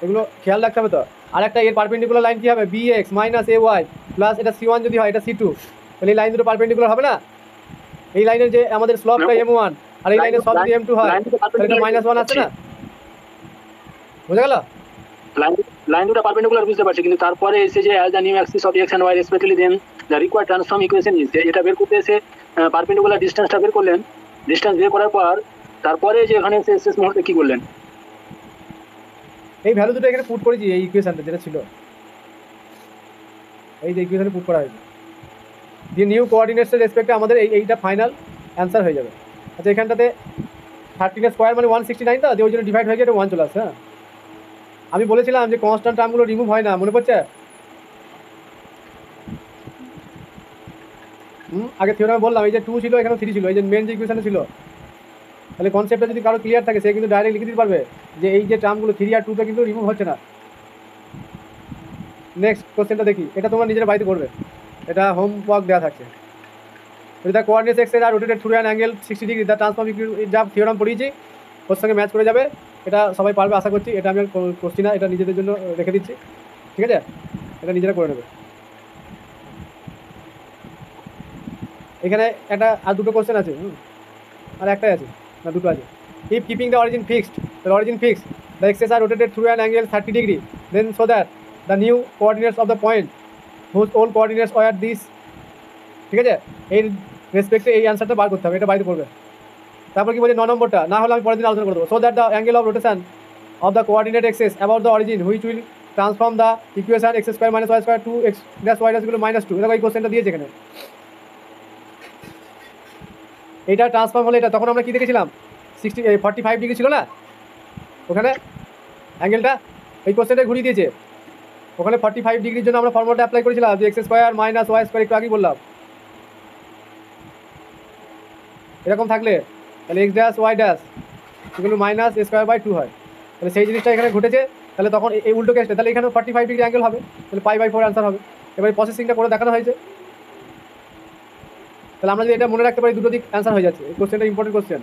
[SPEAKER 1] এগুলো খেয়াল রাখতে হবে তো। আর একটা এর পারপেন্ডিকুলার লাইন কী হবে, B x minus A Y plus এটা সি1 যদি হয় এটা সি2, তাহলে এই লাইন দুটো পারপেন্ডিকুলার হবে না। এই লাইনের যে আমাদের স্লপটা m1 আর এই লাইনের সব যদি m2 হয়, তাহলে এটা -1 আসছে না, বুঝা গেল।
[SPEAKER 2] লাইন দুটো পারপেন্ডিকুলার বুঝতে পারছি, কিন্তু তারপরে এসে যে as the new axis of x and y respectively then the required transform equation is, এটা বের করতে এসে পারপেন্ডিকুলার ডিসটেন্সটা বের করলেন, ডিসটেন্স বের করার পর তারপরে যে এখানে শেষ মুহূর্তে কি করলেন,
[SPEAKER 1] এই ভ্যালু দুটো এখানে পুট করেছি এই ইকুয়েশনটা যেটা ছিল, এই যে ইকুয়েশনে পুট করা হয়েছে, দিয়ে নিউ কোঅর্ডিনেটসের রেসপেক্টে আমাদের এইটা ফাইনাল অ্যান্সার হয়ে যাবে। আচ্ছা এখানটাতে 13 স্কোয়ার মানে 169, তো ওই জন্য ডিভাইড হয়ে গিয়ে এটা 1 চলে আসছে। হ্যাঁ, আমি বলেছিলাম যে কনস্ট্যান্ট টার্মগুলো রিমুভ হয় না, মনে পড়ছে? আগে থিওরামে বললাম এই যে 2 ছিল, এখানে 3 ছিল, এই যে মেন যে ইকুয়েশনে ছিল, তাহলে কনসেপ্টটা যদি কারো ক্লিয়ার থাকে সে কিন্তু ডাইরেক্ট লিখে দিতে পারবে যে এই যে টার্মগুলো 3 আর 2টা কিন্তু রিমুভ হচ্ছে না। নেক্সট কোশ্চেনটা দেখি, এটা তোমরা নিজেরা বাড়িতে করবে, এটা হোমওয়ার্ক দেওয়া থাকছে। The coordinates x are rotated through an angle 60 degree, the transform যা থিওরাম পড়িয়েছি ওর সঙ্গে ম্যাচ করে যাবে, এটা সবাই পারবে আশা করছি। এটা আমি করছি না, এটা নিজেদের জন্য রেখে দিচ্ছি, ঠিক আছে, এটা নিজেরা করে নেবে। এখানে একটা আর দুটো কোশ্চেন আছে, আর একটাই আছে না দুটো আছে। If keeping the origin fixed, the origin fixed, the axes are rotated through an angle 30 degree, then so that the new coordinates of the point whose old coordinates were this, ঠিক আছে, এই রেসপেক্টে এই অ্যান্সারটা বার করতে হবে, এটা বাইরে করবে। তারপর কি বলছে 9 নম্বরটা, না হলে আমি পরের দিন আলোচনা করে দেবো। So that the angle of rotation of the coordinate axes about the origin which will transform the equation x square minus y square to x dash y dash গুলো -2, দেখো এই কোশ্চেনটা দিয়েছে এখানে। এইটা ট্রান্সফর্ম হলে এটা তখন আমরা কি দেখেছিলাম, 45 ডিগ্রি ছিল না ওখানে অ্যাঙ্গেলটা, এই কোশ্চেনটা ঘুরিয়ে দিয়েছে। ওখানে 45 ডিগ্রির জন্য আমরা ফর্মুলাটা অ্যাপ্লাই করেছিলাম যে x square minus y square, একটু আগেই বললাম। এরকম থাকলে তাহলে এক্স ড্যাশ ওয়াই ড্যাশ এগুলো মাইনাস এ স্কোয়ার বাই 2 হয়, তাহলে সেই জিনিসটা এখানে ঘটেছে। তাহলে তখন এই উল্টো কেসটা, তাহলে এখানে 45 ডিগ্রি অ্যাঙ্গেল হবে, তাহলে π/4 অ্যান্সার হবে। এবার প্রসেসিংটা করে দেখানো হয়েছে, তাহলে আমরা যদি এটা মনে রাখতে পারি দুটো দিক অ্যান্সার হয়ে যাচ্ছে। এই কোশ্চেনটা ইম্পর্টেন্ট কোশ্চেন,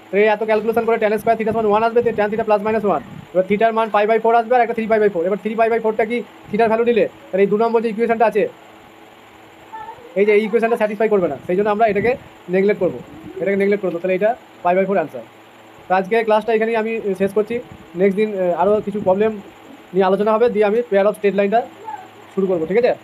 [SPEAKER 1] তো এই এত ক্যালকুলেশন করে tan স্কোয়ার থিটা সমান 1 আসবে, tan থিটা প্লাস মাইনাস 1, এবার থিটার মান π/4 আসবে আর একটা 3π/4। এবার 3π/4টা কি থিটার ভ্যালু নিলে, তাহলে এই 2 নম্বর যে ইকুয়েশনটা আছে এই যে এই ইকুয়েশনটা স্যাটিসফাই করবে না, সেই জন্য আমরা এটাকে নেগলেক্ট করবো, তাহলে এটা π/4 অ্যান্সার। তো আজকে ক্লাসটা এখানেই আমি শেষ করছি। নেক্সট দিন আরও কিছু প্রবলেম নিয়ে আলোচনা হবে, দিয়ে আমি পেয়ার অফ স্ট্রেট লাইনটা শুরু করবো, ঠিক আছে।